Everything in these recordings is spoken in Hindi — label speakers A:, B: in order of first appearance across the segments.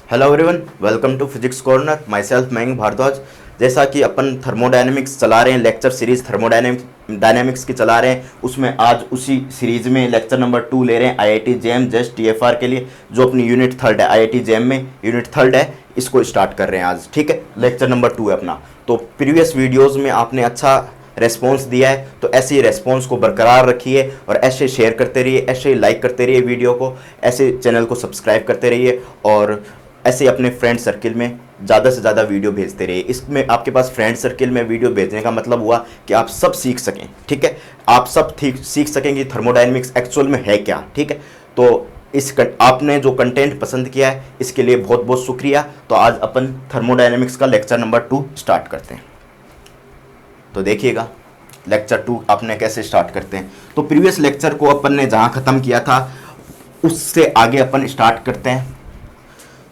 A: Hello everyone, welcome to physics corner. Myself Mayank Bhardwaj. जैसा कि अपन थर्मोडायनेमिक्स चला रहे हैं, लेक्चर सीरीज थर्मोडायनेमिक्स की चला रहे हैं, उसमें आज उसी सीरीज में लेक्चर नंबर 2 ले रहे हैं आईआईटी जेएम जस्ट टीएफआर के लिए, जो अपनी यूनिट थर्ड है। आईआईटी जेएम में यूनिट थर्ड है, इसको स्टार्ट कर रहे हैं आज। ठीक है, लेक्चर नंबर 2 है अपना। तो प्रीवियस वीडियोज़ में आपने अच्छा रेस्पॉन्स दिया है, तो ऐसे ही रेस्पॉन्स को बरकरार रखिए और ऐसे शेयर करते रहिए, ऐसे लाइक करते रहिए वीडियो को, ऐसे चैनल को सब्सक्राइब करते रहिए और ऐसे अपने फ्रेंड सर्किल में ज़्यादा से ज़्यादा वीडियो भेजते रहिए। इसमें आपके पास फ्रेंड सर्किल में वीडियो भेजने का मतलब हुआ कि आप सब सीख सकें। ठीक है, आप सब सीख सकें कि थर्मोडायनेमिक्स एक्चुअल में है क्या। ठीक है, तो आपने जो कंटेंट पसंद किया है इसके लिए बहुत बहुत शुक्रिया। तो आज अपन थर्मोडायनेमिक्स का लेक्चर नंबर 2 स्टार्ट करते हैं। तो देखिएगा लेक्चर 2 आपने कैसे स्टार्ट करते हैं। तो प्रीवियस लेक्चर को अपन ने जहाँ ख़त्म किया था उससे आगे अपन स्टार्ट करते हैं।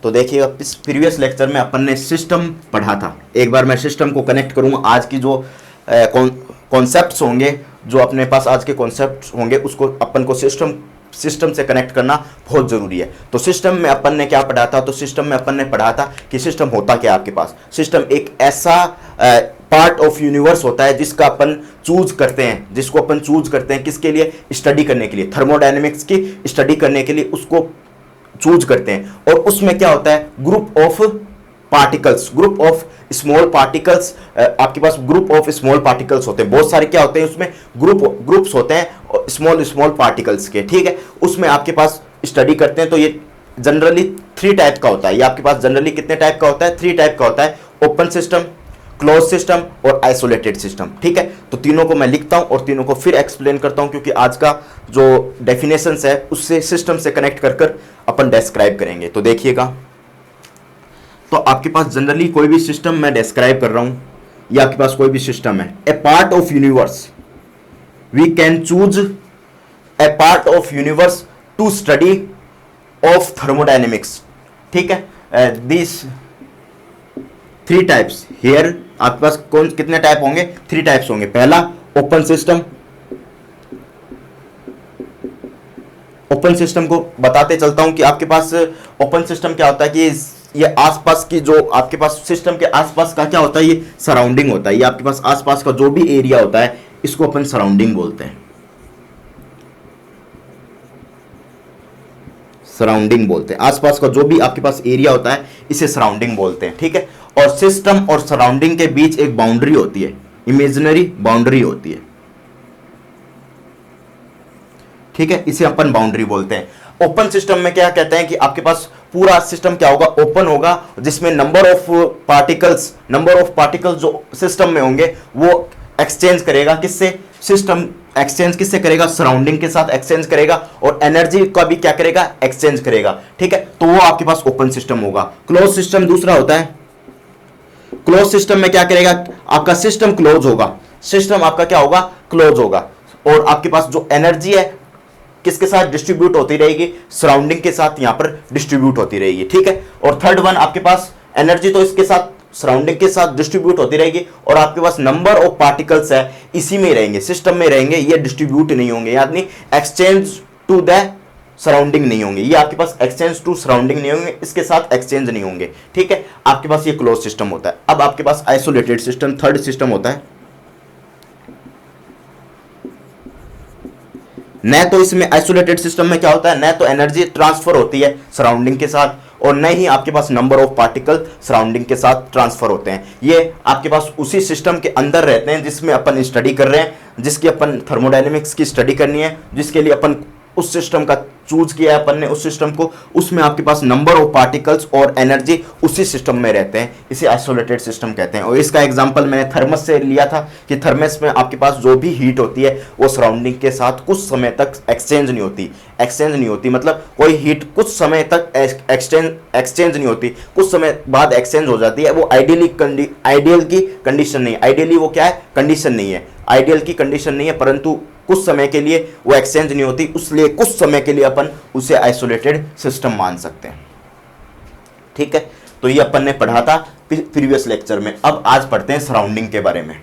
A: तो देखिएगा, इस प्रीवियस लेक्चर में अपन ने सिस्टम पढ़ा था। एक बार मैं सिस्टम को कनेक्ट करूँगा। आज की जो कॉन्सेप्ट्स होंगे, जो अपने पास आज के कॉन्सेप्ट्स होंगे, उसको अपन को सिस्टम से कनेक्ट करना बहुत ज़रूरी है। तो सिस्टम में अपन ने क्या पढ़ा था? तो सिस्टम में अपन ने पढ़ा था कि सिस्टम होता क्या है आपके पास। सिस्टम एक ऐसा पार्ट ऑफ यूनिवर्स होता है जिसका अपन चूज करते हैं, जिसको अपन चूज करते हैं किसके लिए? स्टडी करने के लिए, थर्मोडायनेमिक्स की स्टडी करने के लिए उसको चूज करते हैं। और उसमें क्या होता है? Group of particles, group of small particles. आपके पास ग्रुप ऑफ स्मॉल पार्टिकल्स होते हैं, बहुत सारे क्या होते हैं उसमें? ग्रुप्स होते हैं स्मॉल पार्टिकल्स के। ठीक है, उसमें आपके पास स्टडी करते हैं। तो ये जनरली 3 टाइप का होता है। ये आपके पास जनरली कितने टाइप का होता है? 3 टाइप का होता है। ओपन सिस्टम, क्लोज सिस्टम और आइसोलेटेड सिस्टम। ठीक है, तो तीनों को मैं लिखता हूं और तीनों को फिर एक्सप्लेन करता हूं, क्योंकि आज का जो डेफिनेशंस है उससे सिस्टम से कनेक्ट कर अपन डिस्क्राइब करेंगे। तो देखिएगा, तो आपके पास जनरली कोई भी सिस्टम मैं डिस्क्राइब कर रहा हूं, या आपके पास कोई भी सिस्टम है, a part of universe, we can choose a part of universe to study of thermodynamics. ठीक है, दिस 3 टाइप्स हियर। आपके पास कितने टाइप होंगे? 3 टाइप्स होंगे। पहला ओपन सिस्टम। ओपन सिस्टम को बताते चलता हूं कि आपके पास ओपन सिस्टम क्या होता है कि ये आसपास की जो आपके पास सिस्टम के आसपास का क्या होता है? ये सराउंडिंग होता है। ये आपके पास आसपास का जो भी एरिया होता है इसको अपन सराउंडिंग बोलते हैं। सराउंडिंग बोलते हैं। आसपास का जो भी आपके पास एरिया होता है इसे सराउंडिंग बोलते हैं। ठीक है, और सिस्टम और सराउंडिंग के बीच एक बाउंड्री होती है, इमेजिनरी बाउंड्री होती है। ठीक है, इसे अपन बाउंड्री बोलते हैं। ओपन सिस्टम में क्या कहते हैं कि आपके पास पूरा सिस्टम क्या होगा? ओपन होगा, जिसमें नंबर ऑफ पार्टिकल्स जो सिस्टम में होंगे वो एक्सचेंज करेगा। किससे? सिस्टम एक्सचेंज किससे करेगा? सराउंडिंग के साथ एक्सचेंज करेगा, और एनर्जी का भी क्या करेगा? एक्सचेंज करेगा। ठीक है, तो वो आपके पास ओपन सिस्टम होगा। क्लोज सिस्टम दूसरा होता है। क्लोज सिस्टम में क्या करेगा? आपका सिस्टम क्लोज होगा, सिस्टम आपका क्या होगा? क्लोज होगा, और आपके पास जो एनर्जी है किसके साथ डिस्ट्रीब्यूट होती रहेगी? सराउंडिंग के साथ यहां पर डिस्ट्रीब्यूट होती रहेगी। ठीक है, और थर्ड वन आपके पास एनर्जी तो इसके साथ सराउंडिंग के साथ डिस्ट्रीब्यूट होती रहेगी, और आपके पास नंबर ऑफ पार्टिकल्स है इसी में रहेंगे, सिस्टम में रहेंगे, ये डिस्ट्रीब्यूट नहीं होंगे, यानी एक्सचेंज टू द सराउंडिंग नहीं होंगे। ये आपके पास एक्सचेंज टू सराउंडिंग नहीं होंगे, इसके साथ एक्सचेंज नहीं होंगे। ठीक है, आपके पास ये क्लोज सिस्टम होता है। अब आपके पास आइसोलेटेड सिस्टम, थर्ड सिस्टम होता है। न तो इसमें आइसोलेटेड सिस्टम में क्या होता है? न तो एनर्जी ट्रांसफर होती है सराउंडिंग के साथ, और न ही आपके पास नंबर ऑफ पार्टिकल सराउंडिंग के साथ ट्रांसफर होते हैं। ये आपके पास उसी सिस्टम के अंदर रहते हैं जिसमें अपन स्टडी कर रहे हैं, जिसकी अपन थर्मोडायनेमिक्स की स्टडी करनी है, जिसके लिए अपन उस सिस्टम का चूज किया है अपन ने उस सिस्टम को। उसमें आपके पास नंबर ऑफ पार्टिकल्स और एनर्जी उसी सिस्टम में रहते हैं, इसे आइसोलेटेड सिस्टम कहते हैं। और इसका एग्जांपल मैंने थर्मस से लिया था कि थर्मस में आपके पास जो भी हीट होती है वो सराउंडिंग के साथ कुछ समय तक एक्सचेंज नहीं होती, मतलब कोई हीट कुछ समय तक एक्सचेंज नहीं होती, कुछ समय बाद एक्सचेंज हो जाती है। वो आइडियल की कंडीशन नहीं है। आइडियली वो क्या है? कंडीशन नहीं है, आइडियल की कंडीशन नहीं है, परंतु कुछ समय के लिए वो एक्सचेंज नहीं होती, इसलिए कुछ समय के लिए अपन उसे आइसोलेटेड सिस्टम मान सकते हैं। ठीक है, तो ये अपन ने पढ़ा था प्रीवियस लेक्चर में। अब आज पढ़ते हैं सराउंडिंग के बारे में।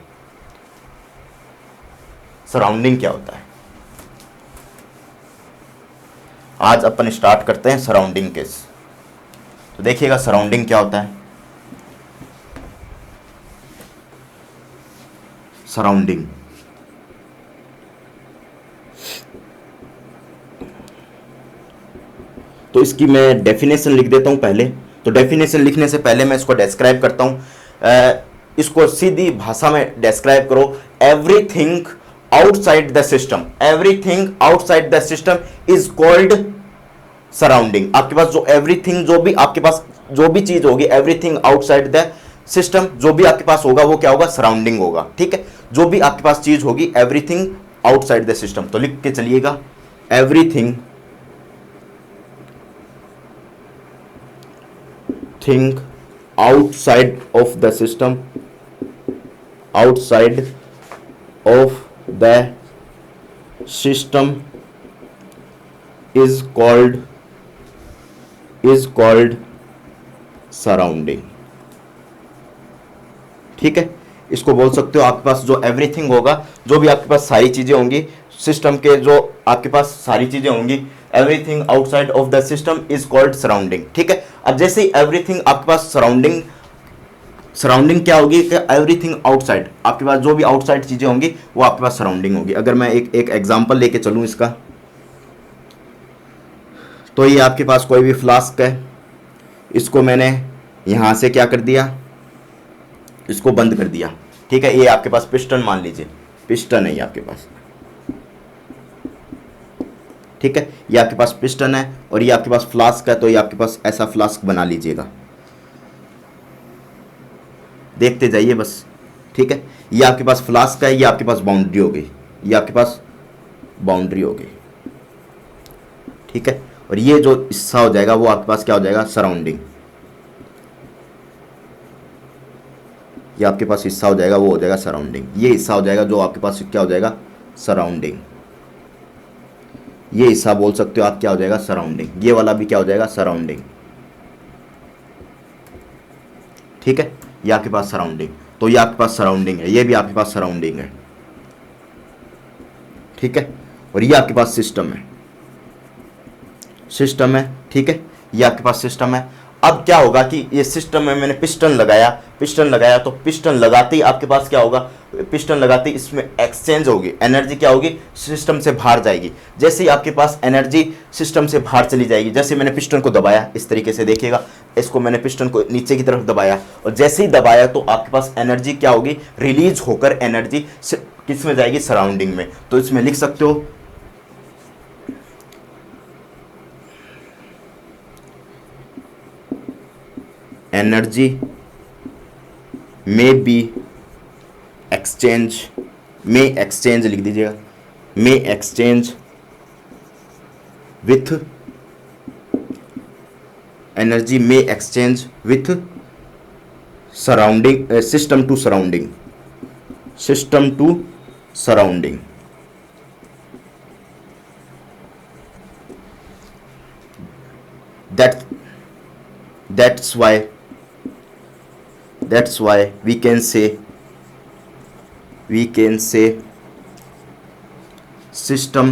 A: सराउंडिंग क्या होता है? आज अपन स्टार्ट करते हैं सराउंडिंग के। तो देखिएगा सराउंडिंग क्या होता है। सराउंडिंग, तो इसकी मैं डेफिनेशन लिख देता हूं पहले। तो डेफिनेशन लिखने से पहले मैं इसको डिस्क्राइब करता हूं। इसको सीधी भाषा में डिस्क्राइब करो, everything outside the system, everything outside the system is called surrounding. आपके पास जो एवरीथिंग, जो भी आपके पास जो भी चीज होगी, एवरीथिंग आउटसाइड द सिस्टम, जो भी आपके पास होगा वो क्या होगा, सराउंडिंग होगा। ठीक है, जो भी आपके पास चीज होगी, एवरीथिंग आउटसाइड द सिस्टम। तो लिख के चलिएगा, everything thing outside of the system, outside of the system is called surrounding. ठीक है, इसको बोल सकते हो आपके पास जो एवरीथिंग होगा, जो भी आपके पास सारी चीजें होंगी सिस्टम के, जो आपके पास सारी चीजें होंगी, everything outside of the system is called surrounding. ठीक है, अब जैसे ही एवरीथिंग आपके पास सराउंडिंग, सराउंडिंग क्या होगी कि एवरीथिंग आउटसाइड, आपके पास जो भी आउटसाइड चीजें होंगी वो आपके पास सराउंडिंग होगी। अगर मैं एक एग्जांपल लेके चलूं इसका, तो ये आपके पास कोई भी फ्लास्क है, इसको मैंने यहाँ से क्या कर दिया, इसको बंद कर दिया। ठीक है, ये आपके पास पिस्टन, मान लीजिए पिस्टन है ये आपके पास। ठीक है, ये आपके पास पिस्टन है और ये आपके पास फ्लास्क है, तो ये आपके पास ऐसा फ्लास्क बना लीजिएगा, देखते जाइए बस। ठीक है, ये आपके पास फ्लास्क है, ये आपके पास बाउंड्री हो गई, ये आपके पास बाउंड्री हो गई। ठीक है, और ये जो हिस्सा हो जाएगा वो आपके पास क्या हो जाएगा, सराउंडिंग। ये आपके पास हिस्सा हो जाएगा वो हो जाएगा सराउंडिंग। ये हिस्सा हो जाएगा जो आपके पास क्या हो जाएगा, सराउंडिंग। ये हिस्सा बोल सकते हो आप क्या हो जाएगा, सराउंडिंग। ये वाला भी क्या हो जाएगा, सराउंडिंग। ठीक है, ये आपके पास सराउंडिंग, तो ये आपके पास सराउंडिंग है, ये भी आपके पास सराउंडिंग है। ठीक है, और ये आपके पास सिस्टम है, सिस्टम है। ठीक है, ये आपके पास सिस्टम है। अब क्या होगा कि ये सिस्टम में मैंने पिस्टन लगाया, पिस्टन लगाया, तो पिस्टन लगाते ही आपके पास क्या होगा, पिस्टन लगाते ही इसमें एक्सचेंज होगी, एनर्जी क्या होगी, सिस्टम से बाहर जाएगी। जैसे ही आपके पास एनर्जी सिस्टम से बाहर चली जाएगी, जैसे मैंने पिस्टन को दबाया, इस तरीके से देखिएगा, इसको मैंने पिस्टन को नीचे की तरफ दबाया, और जैसे ही दबाया तो आपके पास एनर्जी क्या होगी, रिलीज होकर एनर्जी किस में जाएगी, सराउंडिंग में। तो इसमें लिख सकते हो, एनर्जी में बी एक्सचेंज, में एक्सचेंज लिख दीजिएगा, may exchange with, energy may exchange with surrounding, system to surrounding, system to surrounding. that's why we can say system,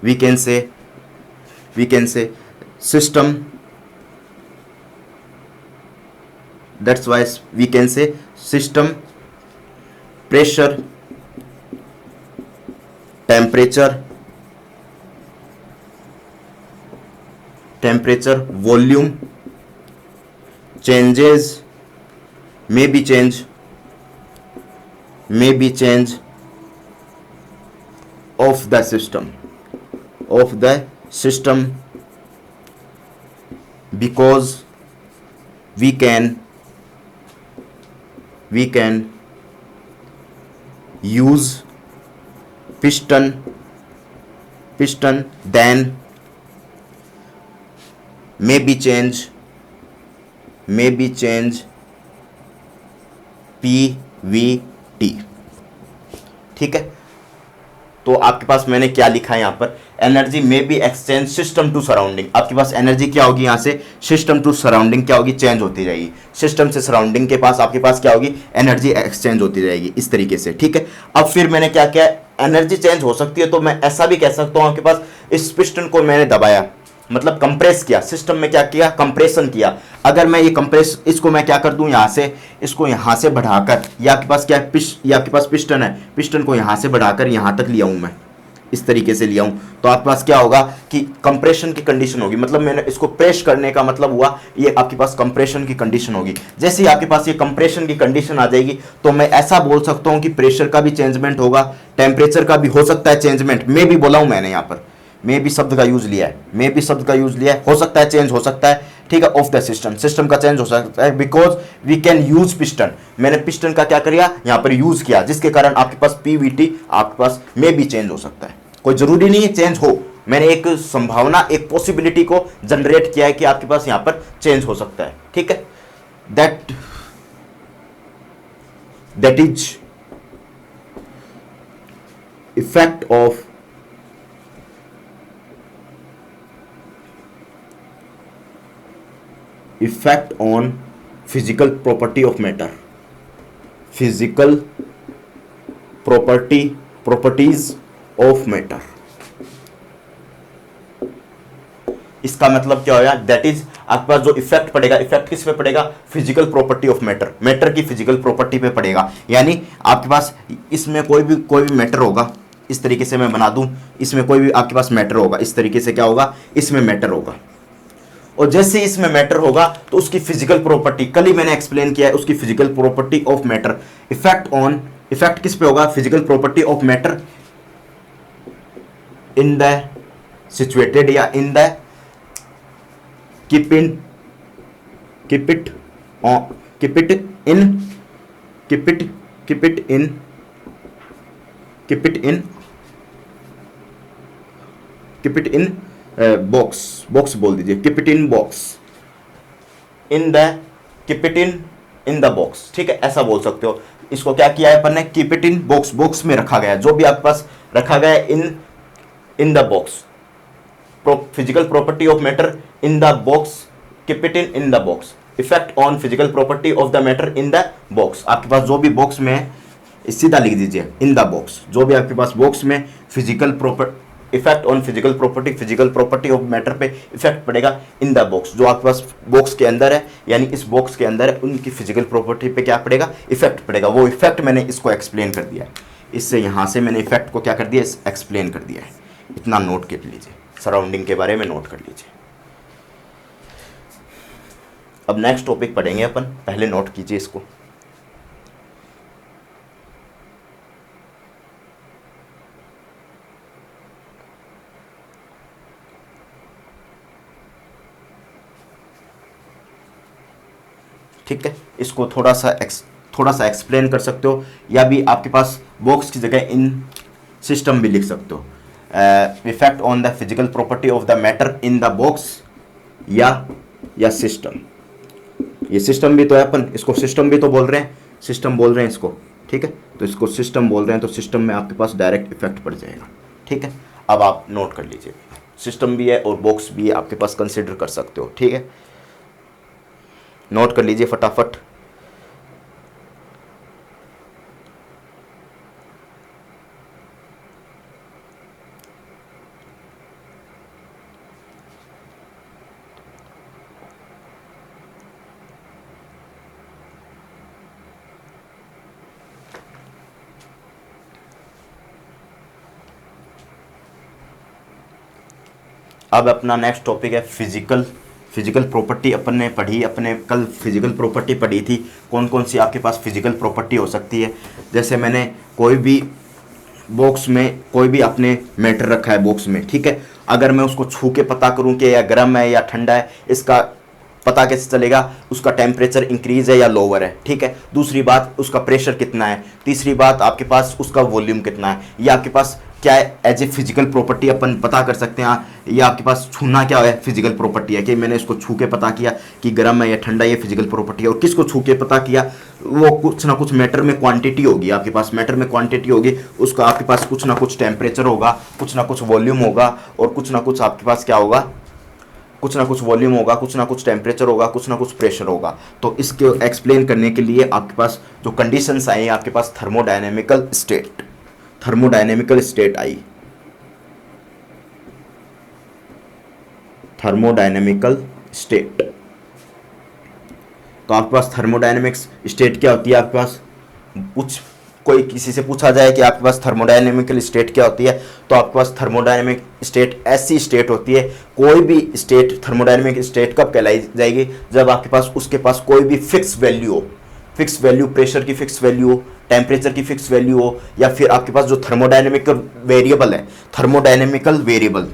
A: we can say system, that's why we can say system pressure, temperature, volume changes may be change of the system because we can use piston then may be change PVT। ठीक है, तो आपके पास मैंने क्या लिखा है यहाँ पर, energy may be exchange system to surrounding. आपके पास एनर्जी क्या होगी, यहाँ से सिस्टम टू सराउंडिंग क्या होगी, चेंज होती जाएगी। सिस्टम से सराउंडिंग के पास आपके पास क्या होगी, एनर्जी एक्सचेंज होती जाएगी, इस तरीके से। ठीक है, अब फिर मैंने क्या किया, एनर्जी चेंज हो सकती है, तो मैं ऐसा भी कह सकता हूँ, आपके पास इस पिस्टन को मैंने दबाया, मतलब कंप्रेस किया, सिस्टम में क्या किया, कंप्रेशन किया। अगर मैं ये कंप्रेस, इसको मैं क्या कर दूं, यहाँ से इसको यहाँ से बढ़ाकर, या आपके पास क्या है, ये आपके पास पिस्टन है, पिस्टन को यहाँ से बढ़ाकर यहाँ तक ले आऊं मैं, इस तरीके से लिया हूं, तो आपके पास क्या होगा कि कंप्रेशन की कंडीशन होगी। मतलब मैंने इसको प्रेस करने का मतलब हुआ ये आपके पास कंप्रेशन की कंडीशन होगी। जैसे ही आपके पास ये कंप्रेशन की कंडीशन आ जाएगी तो मैं ऐसा बोल सकता हूं कि प्रेशर का भी चेंजमेंट होगा, टेम्परेचर का भी हो सकता है चेंजमेंट। मे भी बोला हूं मैंने, यहाँ पर मे भी शब्द का यूज लिया है, मे भी शब्द का यूज लिया है, हो सकता है चेंज हो सकता है, ठीक है, ऑफ द सिस्टम, सिस्टम का चेंज हो सकता है, because we can use piston. मैंने पिस्टन का क्या किया, यहाँ पर यूज किया, जिसके कारण आपके पास पीवीटी आपके पास मे भी चेंज हो सकता है। कोई जरूरी नहीं है चेंज हो, मैंने एक संभावना, एक पॉसिबिलिटी को जनरेट किया है कि आपके पास यहां पर चेंज हो सकता है, ठीक है। That is effect of effect on physical property of matter, physical properties of matter. इसका मतलब क्या होगा, दैट इज आपके पास जो इफेक्ट पड़ेगा, इफेक्ट किस पे पड़ेगा, physical property of matter, matter की फिजिकल प्रॉपर्टी पे पड़ेगा। यानी आपके पास इसमें कोई भी मैटर होगा, इस तरीके से मैं बना दूं, इसमें कोई भी आपके पास मैटर होगा, इस तरीके से क्या होगा, इसमें मैटर होगा, और जैसे इसमें मैटर होगा तो उसकी फिजिकल प्रॉपर्टी, कल ही मैंने एक्सप्लेन किया है, उसकी physical property of matter, effect किस पे होगा, physical property of matter in the situated या in the keep it in box बोल दीजिए, keep it in box, keep it in the box, ठीक है, ऐसा बोल सकते हो। इसको क्या किया है अपन ने, keep it in box, box में रखा गया, जो भी आपके पास रखा गया है in the box, physical property of matter in the box, keep it in the box, effect on physical property of the matter in the box। आपके पास जो भी बॉक्स में, सीधा लिख दीजिए in the box, जो भी आपके पास बॉक्स में physical property, effect on physical property of matter पे इफेक्ट पड़ेगा इन द बॉक्स, जो आपके पास बॉक्स के अंदर है, यानी इस बॉक्स के अंदर है, उनकी फिजिकल प्रॉपर्टी पे क्या पड़ेगा, इफेक्ट पड़ेगा। वो इफेक्ट मैंने इसको एक्सप्लेन कर दिया है, इससे यहाँ से मैंने इफेक्ट को क्या कर दिया, एक्सप्लेन कर दिया है। इतना नोट कर लीजिए, सराउंडिंग के बारे में नोट कर लीजिए। अब नेक्स्ट टॉपिक पढ़ेंगे अपन, पहले नोट कीजिए इसको। ठीक है, इसको थोड़ा सा एक्सप्लेन कर सकते हो, या भी आपके पास बॉक्स की जगह इन सिस्टम भी लिख सकते हो। Effect on the physical property of the matter in the box या सिस्टम। ये सिस्टम भी तो है, अपन इसको सिस्टम भी तो बोल रहे हैं, सिस्टम बोल रहे हैं इसको, ठीक है, तो इसको सिस्टम बोल रहे हैं, तो सिस्टम में आपके पास डायरेक्ट इफेक्ट पड़ जाएगा। ठीक है, अब आप नोट कर लीजिए, सिस्टम भी है और बॉक्स भी है, आपके पास कंसिडर कर सकते हो। ठीक है, नोट कर लीजिए फटाफट। अब अपना नेक्स्ट टॉपिक है फिजिकल प्रॉपर्टी। अपन ने पढ़ी, अपने कल फिजिकल प्रॉपर्टी पढ़ी थी, कौन कौन सी आपके पास फिजिकल प्रॉपर्टी हो सकती है। जैसे मैंने कोई भी बॉक्स में कोई भी आपने मैटर रखा है बॉक्स में, ठीक है, अगर मैं उसको छू के पता करूं कि या गर्म है या ठंडा है, इसका पता कैसे चलेगा, उसका टेम्परेचर इंक्रीज है या लोअर है। ठीक है, दूसरी बात उसका प्रेशर कितना है, तीसरी बात आपके पास उसका वॉल्यूम कितना है, ये आपके पास क्या है एज ए फिजिकल प्रॉपर्टी अपन पता कर सकते हैं। या आपके पास छूना क्या है, फिजिकल प्रॉपर्टी है कि मैंने इसको छू के पता किया कि गर्म है या ठंडा, ये फिजिकल प्रॉपर्टी है। और किसको छू के पता किया, वो कुछ ना कुछ मैटर में क्वांटिटी होगी, आपके पास मैटर में क्वांटिटी होगी, उसका आपके पास कुछ ना कुछ टेम्परेचर होगा, कुछ ना कुछ वॉल्यूम होगा, और कुछ ना कुछ आपके पास क्या होगा, कुछ ना कुछ वॉल्यूम होगा, कुछ ना कुछ टेम्परेचर होगा, कुछ ना कुछ प्रेशर होगा। तो इसके एक्सप्लेन करने के लिए आपके पास जो कंडीशंस आई, आपके पास थर्मोडायनेमिकल स्टेट आई। Thermodynamical state. तो आपके पास थर्मोडायनेमिक्स स्टेट क्या होती है, आपके पास कोई किसी से पूछा जाए कि आपके पास थर्मोडायनेमिकल स्टेट क्या होती है, तो आपके पास थर्मोडायनेमिक स्टेट ऐसी स्टेट होती है, कोई भी स्टेट थर्मोडायनेमिक स्टेट कब कहलाई जाएगी, जब आपके पास उसके पास कोई भी फिक्स वैल्यू हो, फिक्स वैल्यू, प्रेशर की फिक्स वैल्यू हो, टेम्परेचर की फिक्स वैल्यू हो, या फिर आपके पास जो थर्मोडायनेमिकल वेरिएबल है, थर्मोडायनेमिकल वेरिएबल,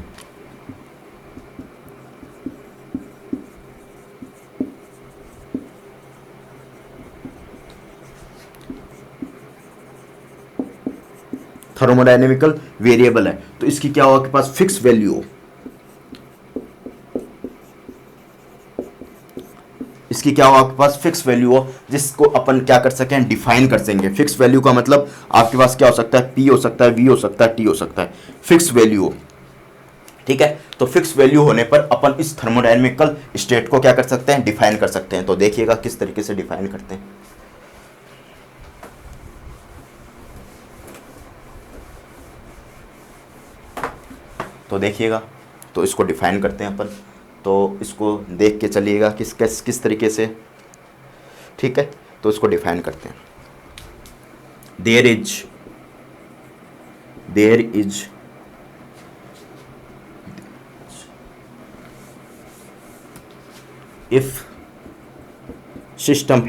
A: थर्मोडायनेमिकल वेरिएबल है, तो इसकी क्या हो, आपके पास फिक्स वैल्यू हो, इसकी क्या हो, आपके पास फिक्स वैल्यू हो, जिसको अपन क्या कर सकें, डिफाइन कर सकेंगे। फिक्स वैल्यू का मतलब आपके पास क्या हो सकता है, पी हो सकता है, वी हो सकता है, टी हो सकता है, फिक्स वैल्यू हो, ठीक है। तो फिक्स वैल्यू होने पर अपन इस थर्मोडायनेमिकल स्टेट को क्या कर सकते हैं, डिफाइन कर सकते हैं। तो देखिएगा किस तरीके से डिफाइन करते हैं। तो देखिएगा, तो इसको डिफाइन करते हैं अपन, तो इसको देख के चलिएगा किस तरीके से, ठीक है। तो इसको डिफाइन करते हैं। There is if system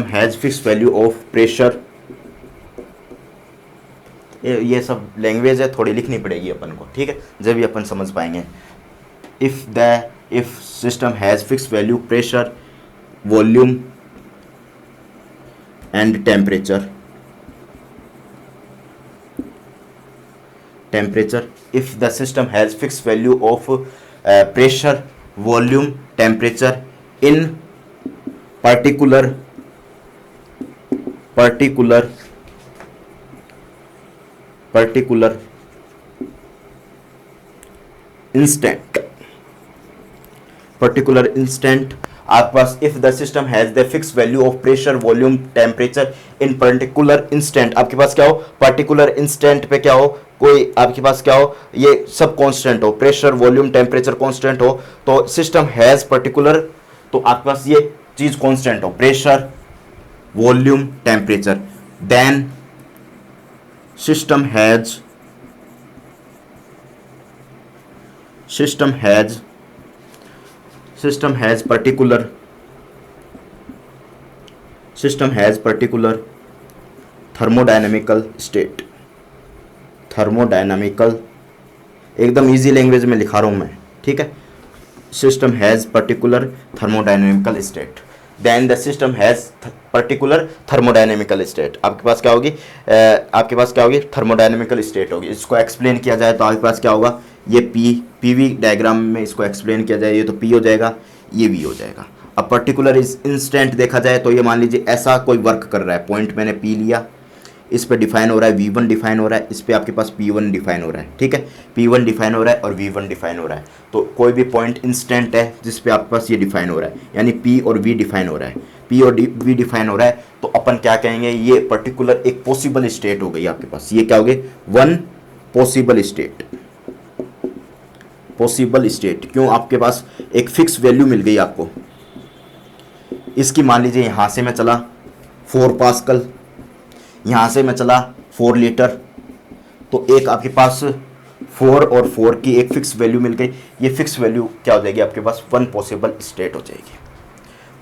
A: has fixed value of pressure, ये सब लैंग्वेज है, थोड़ी लिखनी पड़ेगी अपन को, ठीक है, जब भी अपन समझ पाएंगे। if system has fixed value pressure, volume and temperature, if the system has fixed value of pressure, volume, temperature in particular instant, आपके पास if the system has the fixed value of pressure, volume, temperature in particular instant, आपके पास क्या हो, particular instant पे क्या हो, कोई आपके पास क्या हो, ये सब कांस्टेंट हो, प्रेशर, वॉल्यूम, टेम्परेचर कांस्टेंट हो, तो सिस्टम हैज पर्टिकुलर, तो आपके पास ये चीज कांस्टेंट हो, pressure, volume, temperature, then system has particular thermodynamical state, एकदम इजी लैंग्वेज में लिखा रहा हूं मैं, ठीक है। System has particular thermodynamical state, then the system has particular thermodynamical state, आपके पास क्या होगी, थर्मोडायनेमिकल स्टेट होगी। इसको एक्सप्लेन किया जाए तो आपके पास क्या होगा, ये पीवी डायग्राम में इसको एक्सप्लेन किया जाए, ये तो पी हो जाएगा, ये वी हो जाएगा। अब पर्टिकुलर इंस्टेंट देखा जाए तो ये मान लीजिए ऐसा कोई वर्क कर रहा है, पॉइंट मैंने पी लिया, इस पे डिफाइन हो रहा है V1 डिफाइन हो रहा है, इस पे आपके पास P1 डिफाइन हो रहा है, ठीक है, P1 डिफाइन हो रहा है और V1 डिफाइन हो रहा है। तो कोई भी पॉइंट इंस्टेंट है जिस पे आपके पास ये डिफाइन हो रहा है, यानी P और V डिफाइन हो रहा है, P और V डिफाइन हो रहा है, तो अपन क्या कहेंगे, ये पर्टिकुलर एक पॉसिबल स्टेट हो गई आपके पास, ये क्या हो गई, वन पॉसिबल स्टेट। क्यों, आपके पास एक फिक्स वैल्यू मिल गई आपको, इसकी मान लीजिए यहाँ से मैं चला 4 पास्कल, यहाँ से मैं चला 4 लीटर, तो एक आपके पास 4 और 4 की एक फिक्स वैल्यू मिल गई, ये फिक्स वैल्यू क्या हो जाएगी आपके पास, वन पॉसिबल स्टेट हो जाएगी,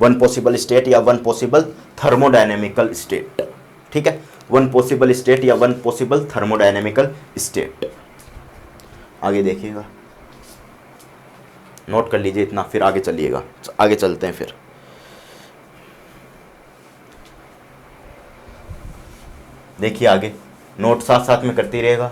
A: वन पॉसिबल स्टेट या वन पॉसिबल थर्मोडायनेमिकल स्टेट, ठीक है, वन पॉसिबल स्टेट या वन पॉसिबल थर्मोडायनेमिकल स्टेट। आगे देखिएगा, नोट कर लीजिए इतना, फिर आगे चलिएगा, आगे चलते हैं। फिर देखिए आगे, नोट साथ साथ में करते रहेगा।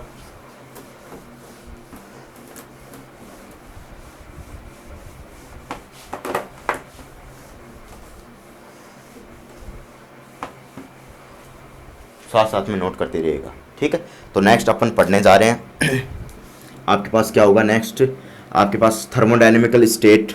A: साथ साथ में नोट करते रहिएगा, ठीक है। तो नेक्स्ट अपन पढ़ने जा रहे हैं। आपके पास क्या होगा नेक्स्ट, आपके पास थर्मोडायनेमिकल स्टेट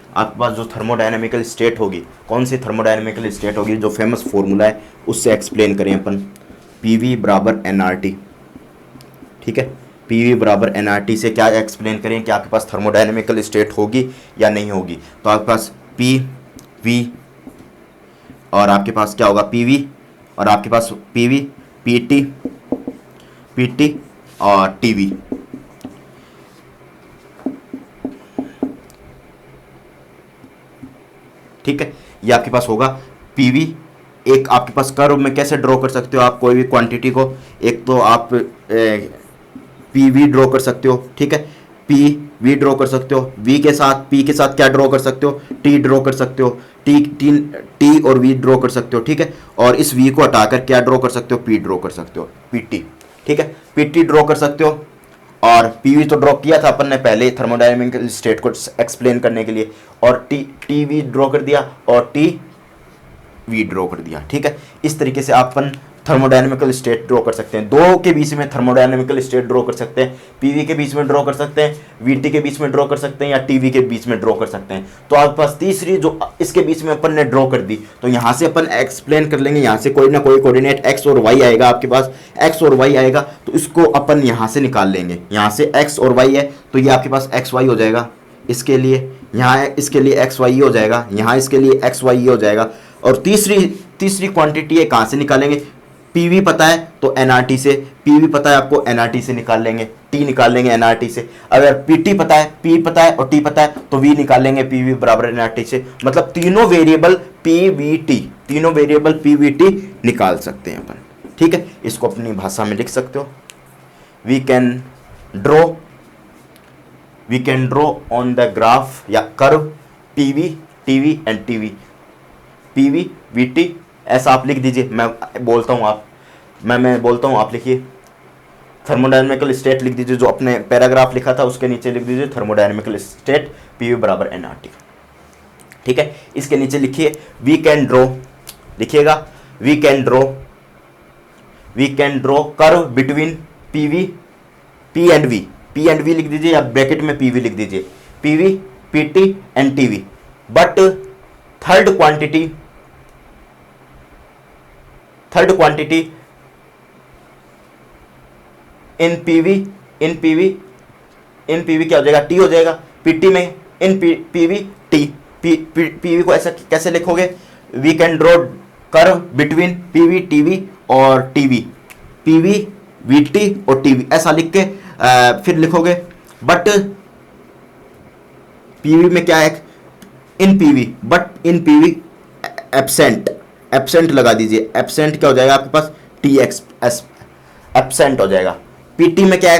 A: आपके पास जो थर्मोडायनेमिकल स्टेट होगी, कौन सी थर्मोडायनेमिकल स्टेट होगी, जो फेमस फॉर्मूला है उससे एक्सप्लेन करें अपन, पीवी बराबर एनआरटी। ठीक है, पीवी बराबर एनआरटी से क्या एक्सप्लेन करें कि आपके पास थर्मोडायनेमिकल स्टेट होगी या नहीं होगी। तो आपके पास पी वी और आपके पास क्या होगा, पीवी और आपके पास पीवी, पीटी, पीटी और टीवी। ठीक है, ये आपके पास होगा पीवी। एक आपके पास कर्व में कैसे ड्रॉ कर सकते हो आप कोई भी क्वांटिटी को, एक तो आप पीवी ड्रॉ कर सकते हो। ठीक है, पी वी ड्रॉ कर सकते हो, वी के साथ पी के साथ क्या ड्रॉ कर सकते हो, टी ड्रॉ कर सकते हो, टी और वी ड्रॉ कर सकते हो। ठीक है, और इस वी को हटाकर क्या ड्रॉ कर सकते हो, पी ड्रॉ कर सकते हो, पीटी। ठीक है, पीटी ड्रॉ कर सकते हो, और पीवी तो ड्रॉ किया था अपन ने पहले थर्मोडायनेमिकल स्टेट को एक्सप्लेन करने के लिए, और टी वी ड्रॉ कर दिया और टी वी ड्रॉ कर दिया। ठीक है, इस तरीके से अपन थर्मोडायनेमिकल स्टेट ड्रॉ कर सकते हैं। दो के बीच में थर्मोडायनेमिकल स्टेट ड्रॉ कर सकते हैं, पीवी के बीच में ड्रॉ कर सकते हैं, वीटी के बीच में ड्रॉ कर सकते हैं, या टीवी के बीच में ड्रॉ कर सकते हैं। तो आपके पास तीसरी जो इसके बीच में अपन ने ड्रॉ कर दी, तो यहाँ से अपन एक्सप्लेन कर लेंगे। यहाँ से कोई ना कोई कोऑर्डिनेट एक्स और वाई आएगा, आपके पास एक्स और वाई आएगा, तो इसको अपन यहाँ से निकाल लेंगे। यहाँ से एक्स और वाई है तो ये आपके पास एक्स वाई हो जाएगा, इसके लिए यहाँ इसके लिए एक्स वाई हो जाएगा, यहाँ इसके लिए एक्स वाई हो जाएगा। और तीसरी क्वांटिटी है, कहाँ से निकालेंगे, पीवी पता है तो एनआरटी से, पीवी पता है आपको एनआरटी से निकाल लेंगे, टी निकाल लेंगे एनआरटी से। अगर पीटी पता है, पी पता है और टी पता है तो वी निकाल लेंगे पीवी बराबर एनआरटी से। मतलब तीनों वेरिएबल पीवीटी निकाल सकते हैं अपन। ठीक है, इसको अपनी भाषा में लिख सकते हो, we can draw on the graph या curve PV TV and TV, PV VT ऐसा आप लिख दीजिए। मैं बोलता हूँ आप लिखिए। थर्मोडायनेमिकल स्टेट लिख दीजिए, जो अपने पैराग्राफ लिखा था उसके नीचे लिख दीजिए थर्मोडायनेमिकल स्टेट पीवी बराबर एनआरटी। ठीक है, इसके नीचे लिखिए वी कैन ड्रॉ, लिखिएगा we can draw curve between P and V लिख दीजिए, या ब्रैकेट में पीवी लिख दीजिए, PV PT and TV. But third quantity in PV क्या हो जाएगा, टी हो जाएगा, पीटी में इन पीवी टी। पीवी को ऐसा कैसे लिखोगे, we can draw curve between PV TV और टीवी, पीवी वीटी और टीवी ऐसा लिख के फिर लिखोगे। बट पीवी में क्या है, इन पीवी एब्सेंट लगा दीजिए। एब्सेंट क्या हो जाएगा आपके पास, टी एक्स एब्सेंट हो जाएगा। पीटी में क्या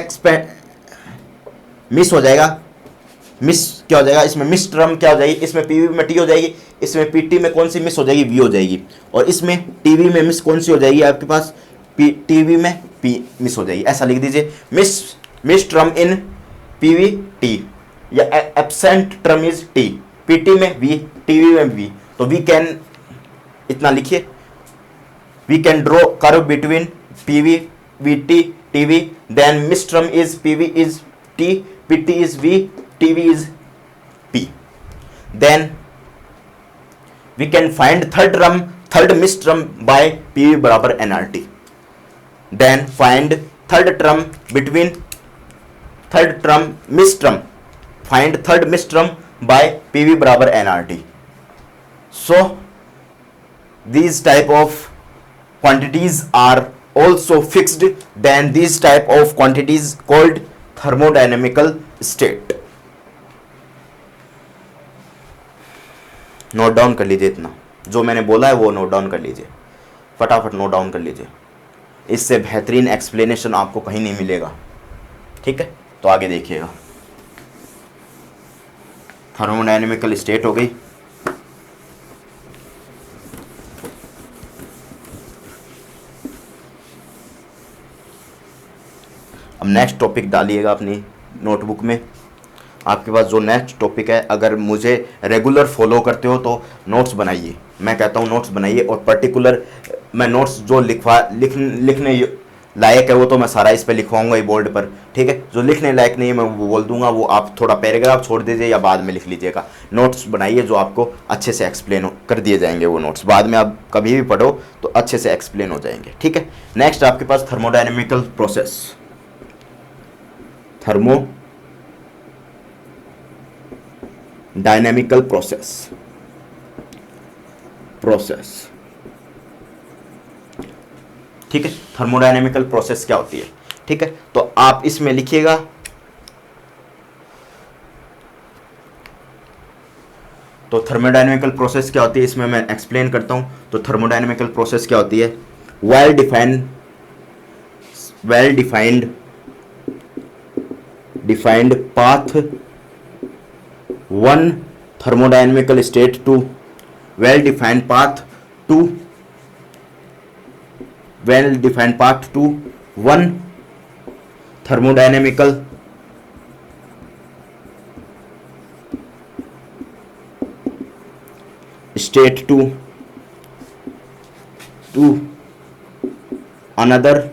A: मिस हो जाएगा, मिस क्या हो जाएगा, इसमें मिस टर्म क्या हो जाएगी, इसमें पीवी में टी हो जाएगी, इसमें पीटी में कौन सी मिस हो जाएगी, वी हो जाएगी, और इसमें टीवी में मिस कौन सी हो जाएगी आपके पास, टीवी में पी मिस हो जाएगी। ऐसा लिख दीजिए miss term in PV T, या absent term is T, PT में वी, टीवी में वी। तो वी कैन इतना लिखिए, we can draw curve between PV VT TV, then miss term is PV is T, PT is V, TV is P. Then we can find third miss term by PV बराबर NRT. Then find third miss term by PV बराबर NRT. So these type of quantities are also fixed, then these type of quantities called thermodynamical state। Note down कर लीजिए, इतना जो मैंने बोला है वो नोट डाउन कर लीजिए, फटाफट नोट डाउन कर लीजिए। इससे बेहतरीन एक्सप्लेनेशन आपको कहीं नहीं मिलेगा। ठीक है, तो आगे देखिएगा। थर्मोडायनेमिकल स्टेट हो गई। अब नेक्स्ट टॉपिक डालिएगा अपनी नोटबुक में। आपके पास जो नेक्स्ट टॉपिक है, अगर मुझे रेगुलर फॉलो करते हो तो नोट्स बनाइए। मैं कहता हूँ नोट्स बनाइए, और पर्टिकुलर मैं नोट्स जो लायक है वो तो मैं सारा इस पे लिखवाऊंगा ही बोर्ड पर, ठीक है। जो लिखने लायक नहीं है मैं वो बोल दूंगा, वो आप थोड़ा पैराग्राफ छोड़ दीजिए या बाद में लिख लीजिएगा। नोट्स बनाइए जो आपको अच्छे से एक्सप्लेन कर दिए जाएंगे, वो नोट्स बाद में आप कभी भी पढ़ो तो अच्छे से एक्सप्लेन हो जाएंगे, ठीक है। नेक्स्ट आपके पास थर्मोडायनेमिकल प्रोसेस, थर्मोडायनेमिकल प्रोसेस, ठीक है। थर्मोडायनेमिकल प्रोसेस क्या होती है, ठीक है। तो आप इसमें लिखिएगा, तो थर्मोडायनेमिकल प्रोसेस क्या होती है इसमें मैं एक्सप्लेन करता हूं। तो थर्मोडायनेमिकल प्रोसेस क्या होती है, well defined path one thermodynamical state to well defined path to one thermodynamical state to another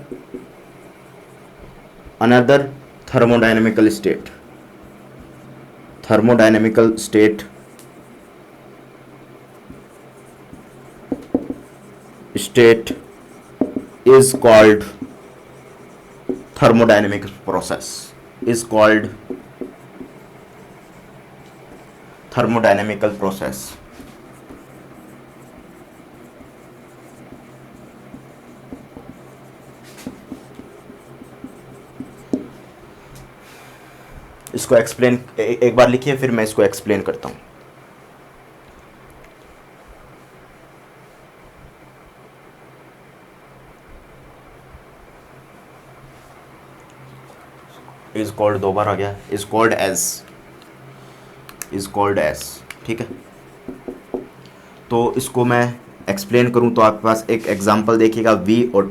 A: thermodynamical state is called thermodynamic process, is called thermodynamical process। इसको एक्सप्लेन एक बार लिखिए, फिर मैं इसको एक्सप्लेन करता हूं। इज कॉल्ड, दो बार आ गया, इज कॉल्ड एज, ठीक है। तो इसको मैं एक्सप्लेन करूं तो आपके पास एक एग्जांपल देखिएगा, वी और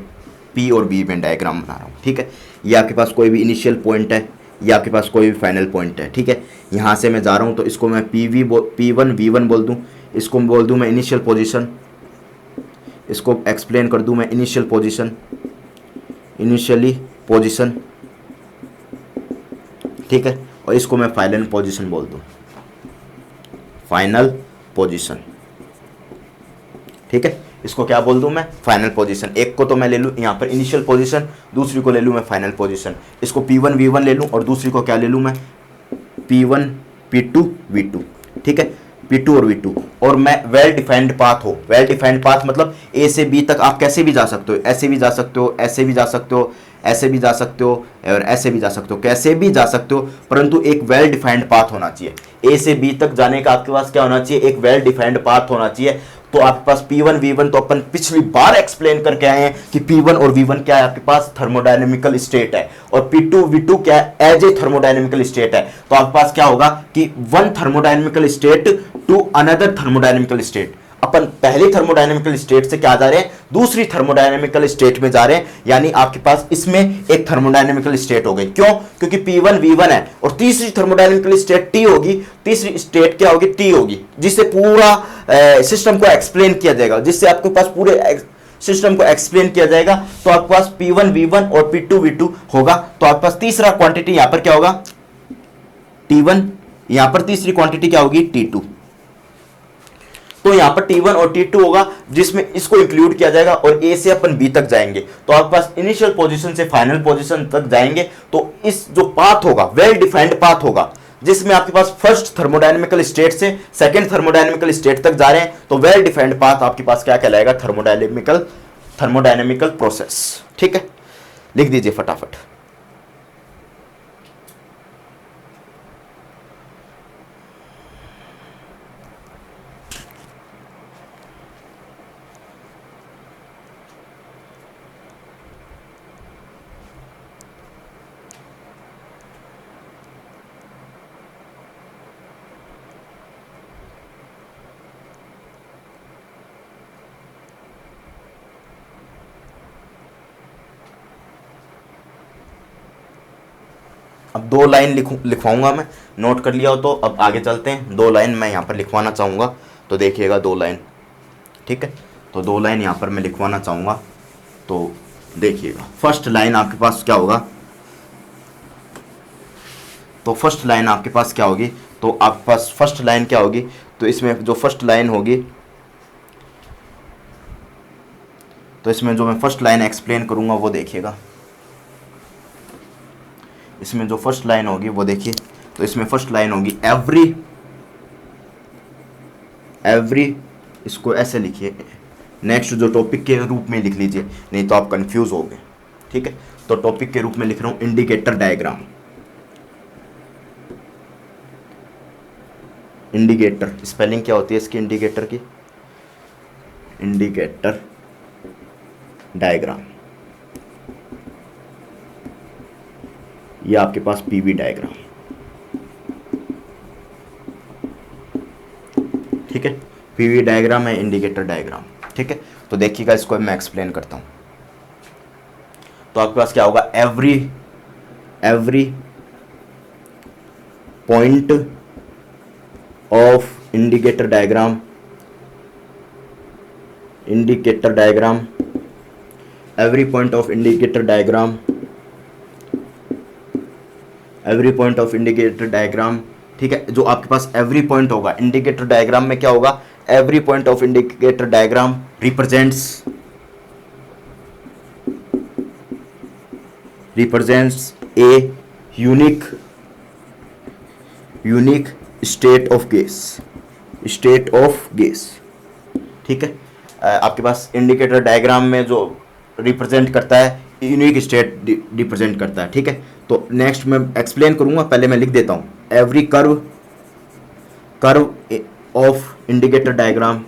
A: पी और वी में डायग्राम बना रहा हूं, ठीक है। ये आपके पास कोई भी इनिशियल पॉइंट है, ये आपके पास कोई भी फाइनल पॉइंट है, ठीक है। यहाँ से मैं जा रहा हूँ तो इसको मैं P1 V1 बोल दूँ, इसको बोल दूँ मैं इनिशियल पोजीशन, इसको एक्सप्लेन कर दूँ मैं इनिशियली पोजीशन, ठीक है। और इसको मैं फाइनल पोजीशन बोल दूँ, फाइनल पोजीशन, ठीक है। इसको क्या बोल दूं मैं, फाइनल पोजीशन। एक को तो मैं ले लूं यहाँ पर इनिशियल पोजीशन, दूसरी को ले लूं मैं फाइनल पोजीशन। इसको P1 V1 ले लूं और दूसरी को क्या ले लूं मैं, P1 P2 V2, ठीक है, P2 और V2। और मैं वेल डिफाइंड पाथ हो, वेल डिफाइंड पाथ मतलब A से B तक आप कैसे भी जा सकते हो, ऐसे भी जा सकते हो, ऐसे भी जा सकते हो, ऐसे भी जा सकते हो और ऐसे भी जा सकते हो, कैसे भी जा सकते हो, परंतु एक वेल डिफाइंड पाथ होना चाहिए। A से B तक जाने का आपके पास क्या होना चाहिए, एक वेल डिफाइंड पाथ होना चाहिए। तो आपके पास P1 V1 तो अपन पिछली बार एक्सप्लेन करके आए हैं कि P1 और V1 क्या है, आपके पास थर्मोडायनेमिकल स्टेट है, और P2 V2 क्या है, एज ए थर्मोडायनेमिकल स्टेट है। तो आपके पास क्या होगा कि one thermodynamical state to another thermodynamical state. अपन पहली थर्मोडायनेमिकल स्टेट से क्या जा रहे हैं, दूसरी थर्मोडायनेमिकल स्टेट में जा रहे हैं, यानी आपके पास इसमें एक थर्मोडायनेमिकल स्टेट हो गई। क्यों, क्योंकि P1 V1 है और तीसरी थर्मोडायनेमिकल स्टेट T होगी, तीसरी स्टेट क्या होगी, T होगी, जिससे पूरा सिस्टम को एक्सप्लेन किया जाएगा, जिससे आपके पास पूरे सिस्टम को एक्सप्लेन किया जाएगा। तो आपके पास P1 V1 और P2 V2 होगा। तो आपके पास तीसरा क्वांटिटी यहां पर क्या होगा, T1, यहां पर तीसरी क्वांटिटी क्या होगी, T2। तो यहां पर T1 और T2 होगा, जिसमें इसको इंक्लूड किया जाएगा और A से अपन B तक जाएंगे। तो आपके पास इनिशियल पोजीशन से फाइनल पोजीशन तक जाएंगे। तो इस जो पाथ होगा, वेल डिफाइंड पाथ होगा, जिसमें आपके पास फर्स्ट थर्मोडायनेमिकल स्टेट से सेकंड थर्मोडायनेमिकल स्टेट तक जा रहे हैं। तो वेल डिफाइंड पाथ आपके पास क्या कहलाएगा, थर्मोडायनेमिकल प्रोसेस, ठीक है। लिख दीजिए फटाफट। अब 2 लाइन लिखवाऊंगा मैं, नोट कर लिया हो तो अब आगे चलते हैं। 2 लाइन मैं यहाँ पर लिखवाना चाहूँगा, तो देखिएगा 2 लाइन, ठीक है। तो 2 लाइन यहाँ पर मैं लिखवाना चाहूँगा, तो देखिएगा फर्स्ट लाइन आपके पास क्या होगा, तो फर्स्ट लाइन आपके पास क्या होगी, तो आपके पास फर्स्ट लाइन क्या होगी, तो इसमें जो फर्स्ट लाइन होगी, तो इसमें जो मैं फर्स्ट लाइन एक्सप्लेन करूंगा वो देखिएगा, इसमें जो फर्स्ट लाइन होगी वो देखिए, तो इसमें फर्स्ट लाइन होगी एवरी, इसको ऐसे लिखिए, नेक्स्ट जो टॉपिक के रूप में लिख लीजिए, नहीं तो आप कंफ्यूज हो गए, ठीक है। तो टॉपिक के रूप में लिख रहा हूं इंडिकेटर डायग्राम, इंडिकेटर स्पेलिंग क्या होती है इसकी, इंडिकेटर की, इंडिकेटर डायग्राम, ये आपके पास पीवी डायग्राम, ठीक है, पीवी डायग्राम है, इंडिकेटर डायग्राम, ठीक है। तो देखिएगा इसको मैं एक्सप्लेन करता हूं, तो आपके पास क्या होगा, every point of indicator diagram, every point of indicator diagram, ठीक है। जो आपके पास एवरी पॉइंट होगा इंडिकेटर डायग्राम में, क्या होगा, every point of indicator diagram represents a unique state of gas, ठीक है। आपके पास इंडिकेटर डायग्राम में जो रिप्रेजेंट करता है यूनिक स्टेट रिप्रेजेंट करता है, ठीक है। तो नेक्स्ट मैं एक्सप्लेन करूंगा, पहले मैं लिख देता हूं, every curve of indicator diagram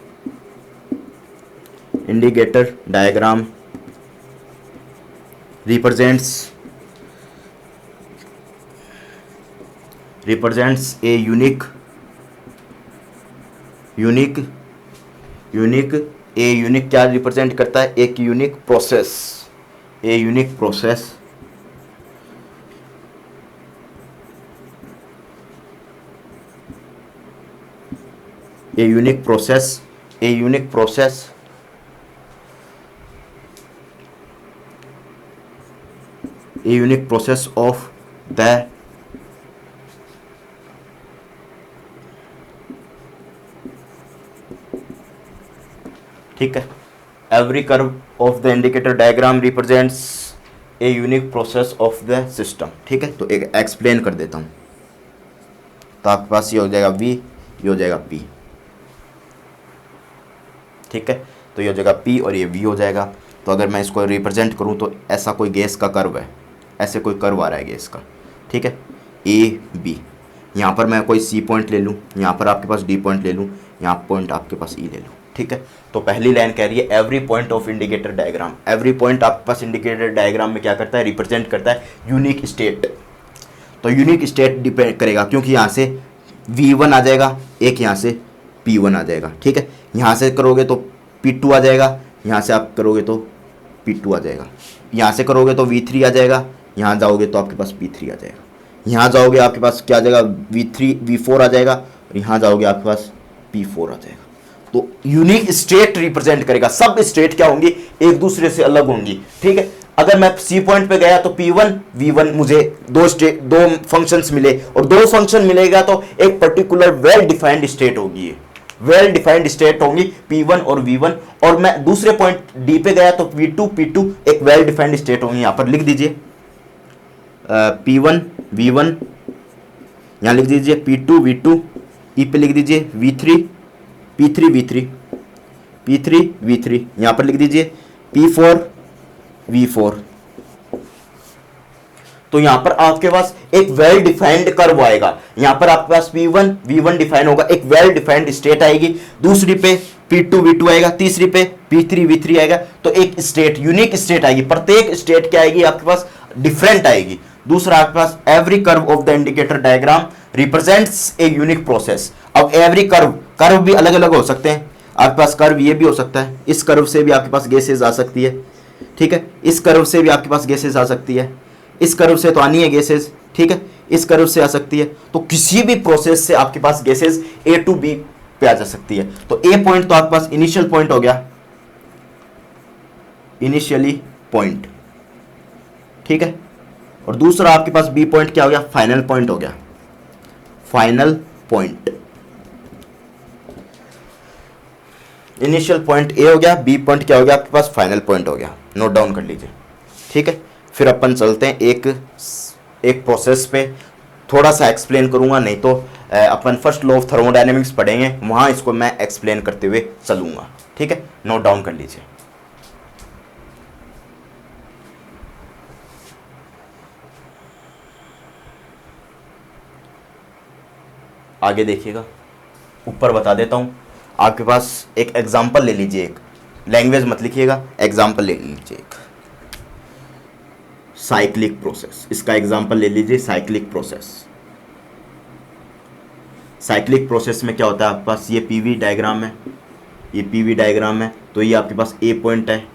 A: represents a unique क्या रिप्रेजेंट करता है, एक unique process, a unique process of the ठीक है, every curve of the indicator diagram represents a unique process of the system, ठीक है। तो एक एक्सप्लेन कर देता हूं, तो आपके पास ये हो जाएगा V, ये हो जाएगा P, ठीक है। तो ये हो जाएगा P और ये V हो जाएगा। तो अगर मैं इसको रिप्रेजेंट करूं तो ऐसा कोई गैस का कर्व है, ऐसे कोई कर्व आ रहा है गैस का, ठीक है, A B, यहाँ पर मैं कोई C पॉइंट ले लूँ, यहाँ पर आपके पास D पॉइंट ले लूँ, यहाँ पॉइंट आपके पास E ले लूँ, ठीक है। तो पहली लाइन कह रही है every point of indicator diagram, every point आपके पास इंडिकेटर डायग्राम में क्या करता है, रिप्रेजेंट करता है यूनिक स्टेट। तो यूनिक स्टेट डिपेंड करेगा, क्योंकि यहाँ से V1 आ जाएगा, एक यहाँ से P1 आ जाएगा, ठीक है। यहाँ से करोगे तो P2 आ जाएगा, यहाँ से आप करोगे तो P2 आ जाएगा, यहाँ से करोगे तो V3 आ जाएगा, यहाँ जाओगे तो आपके पास P3 आ जाएगा, यहाँ जाओगे आपके पास क्या आ जाएगा, V4 आ जाएगा, और यहाँ जाओगे आपके पास P4 आ जाएगा। तो यूनिक स्टेट रिप्रेजेंट करेगा, सब स्टेट क्या होंगी, एक दूसरे से अलग होंगी, ठीक है। अगर मैं C पॉइंट पे गया तो P1 V1 मुझे दो फंक्शंस मिले, और दो फंक्शन मिलेगा तो एक पर्टिकुलर वेल डिफाइंड स्टेट होगी, वेल डिफाइंड स्टेट होंगी P1 और V1। और मैं दूसरे पॉइंट D पे गया तो V2 P2 एक वेल डिफाइंड स्टेट होंगी। यहाँ पर लिख दीजिए P1 V1, यहाँ लिख दीजिए P2 V2, E पे लिख दीजिए V3 P3 V3, यहाँ पर लिख दीजिए P4 V4। तो यहां पर आपके पास एक वेल डिफाइंड कर्व आएगा, यहां पर आपके पास P1 V1 डिफाइन होगा, एक वेल डिफाइंड स्टेट आएगी, दूसरी पे P2 V2 आएगा, तीसरी पे P3 V3 आएगा। तो एक स्टेट यूनिक स्टेट आएगी, प्रत्येक स्टेट क्या आएगी आपके पास, डिफरेंट आएगी। दूसरा आपके पास every curve of the indicator diagram represents a unique process. अब एवरी कर्व भी अलग अलग हो सकते हैं, आपके पास कर्व ये भी हो सकता है, इस कर्व से भी आपके पास गैसेज आ सकती है, ठीक है, इस कर्व से भी आपके पास गैसेज आ सकती है, इस कर्व से तो आनी है गैसेज, ठीक है, इस कर्व से आ सकती है। तो किसी भी प्रोसेस से आपके पास गैसेज A to B पे आ जा सकती है। तो A पॉइंट तो आपके पास इनिशियल पॉइंट हो गया, इनिशियली पॉइंट, ठीक है। और दूसरा आपके पास बी पॉइंट क्या हो गया, फाइनल पॉइंट हो गया, final point. Initial point A हो गया, बी पॉइंट क्या हो गया आपके पास, फाइनल पॉइंट हो गया, नोट डाउन कर लीजिए, ठीक है। फिर अपन चलते हैं एक प्रोसेस पे, थोड़ा सा एक्सप्लेन करूंगा, नहीं तो अपन फर्स्ट लॉ ऑफ थर्मोडायनेमिक्स पढ़ेंगे, वहां इसको मैं एक्सप्लेन करते हुए चलूंगा, ठीक है, नोट डाउन कर लीजिए। आगे देखिएगा, ऊपर बता देता हूं आपके पास, एक एग्जांपल ले लीजिए, एक लैंग्वेज मत लिखिएगा, एग्जांपल ले लीजिए, एक साइक्लिक प्रोसेस, इसका एग्जांपल ले लीजिए, साइक्लिक प्रोसेस। साइक्लिक प्रोसेस में क्या होता है आपके पास, ये पीवी डायग्राम है, ये पीवी डायग्राम है, तो ये आपके पास ए पॉइंट है,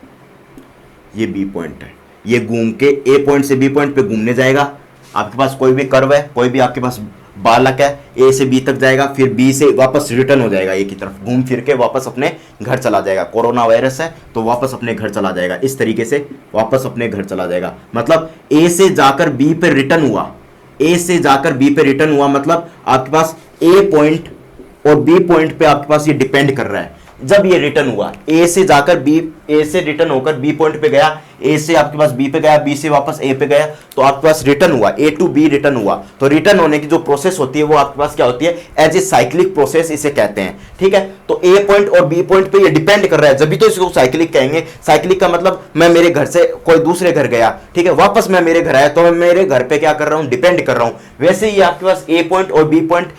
A: ये बी पॉइंट है, ये घूम के ए पॉइंट से बी पॉइंट पे घूमने जाएगा। आपके पास कोई भी कर्व है, कोई भी आपके पास बालक है, ए से बी तक जाएगा, फिर बी से वापस रिटर्न हो जाएगा, ए की तरफ घूम फिर के वापस अपने घर चला जाएगा। कोरोना वायरस है तो वापस अपने घर चला जाएगा, इस तरीके से वापस अपने घर चला जाएगा। मतलब ए से जाकर बी पे रिटर्न हुआ, ए से जाकर बी पे रिटर्न हुआ, मतलब आपके पास ए पॉइंट और बी पॉइंट पे आपके पास ये डिपेंड कर रहा है। जब ये रिटर्न हुआ, ए से जाकर बी, ए से रिटर्न होकर बी पॉइंट पे गया, ए से आपके पास बी पे गया, बी से वापस ए पे गया, तो आपके पास रिटर्न हुआ, ए टू बी रिटर्न हुआ। तो रिटर्न होने की जो प्रोसेस होती है वो आपके पास क्या होती है, एज ए साइक्लिक प्रोसेस इसे कहते हैं, ठीक है। तो ए पॉइंट और बी पॉइंट पे ये डिपेंड कर रहा है, जब भी तो इसको साइक्लिक कहेंगे। साइक्लिक का मतलब मैं मेरे घर से कोई दूसरे घर गया, ठीक है, वापस मैं मेरे घर आया, तो मैं मेरे घर पे क्या कर रहा हूं, डिपेंड कर रहा हूं। वैसे ही आपके पास ए पॉइंट और बी पॉइंट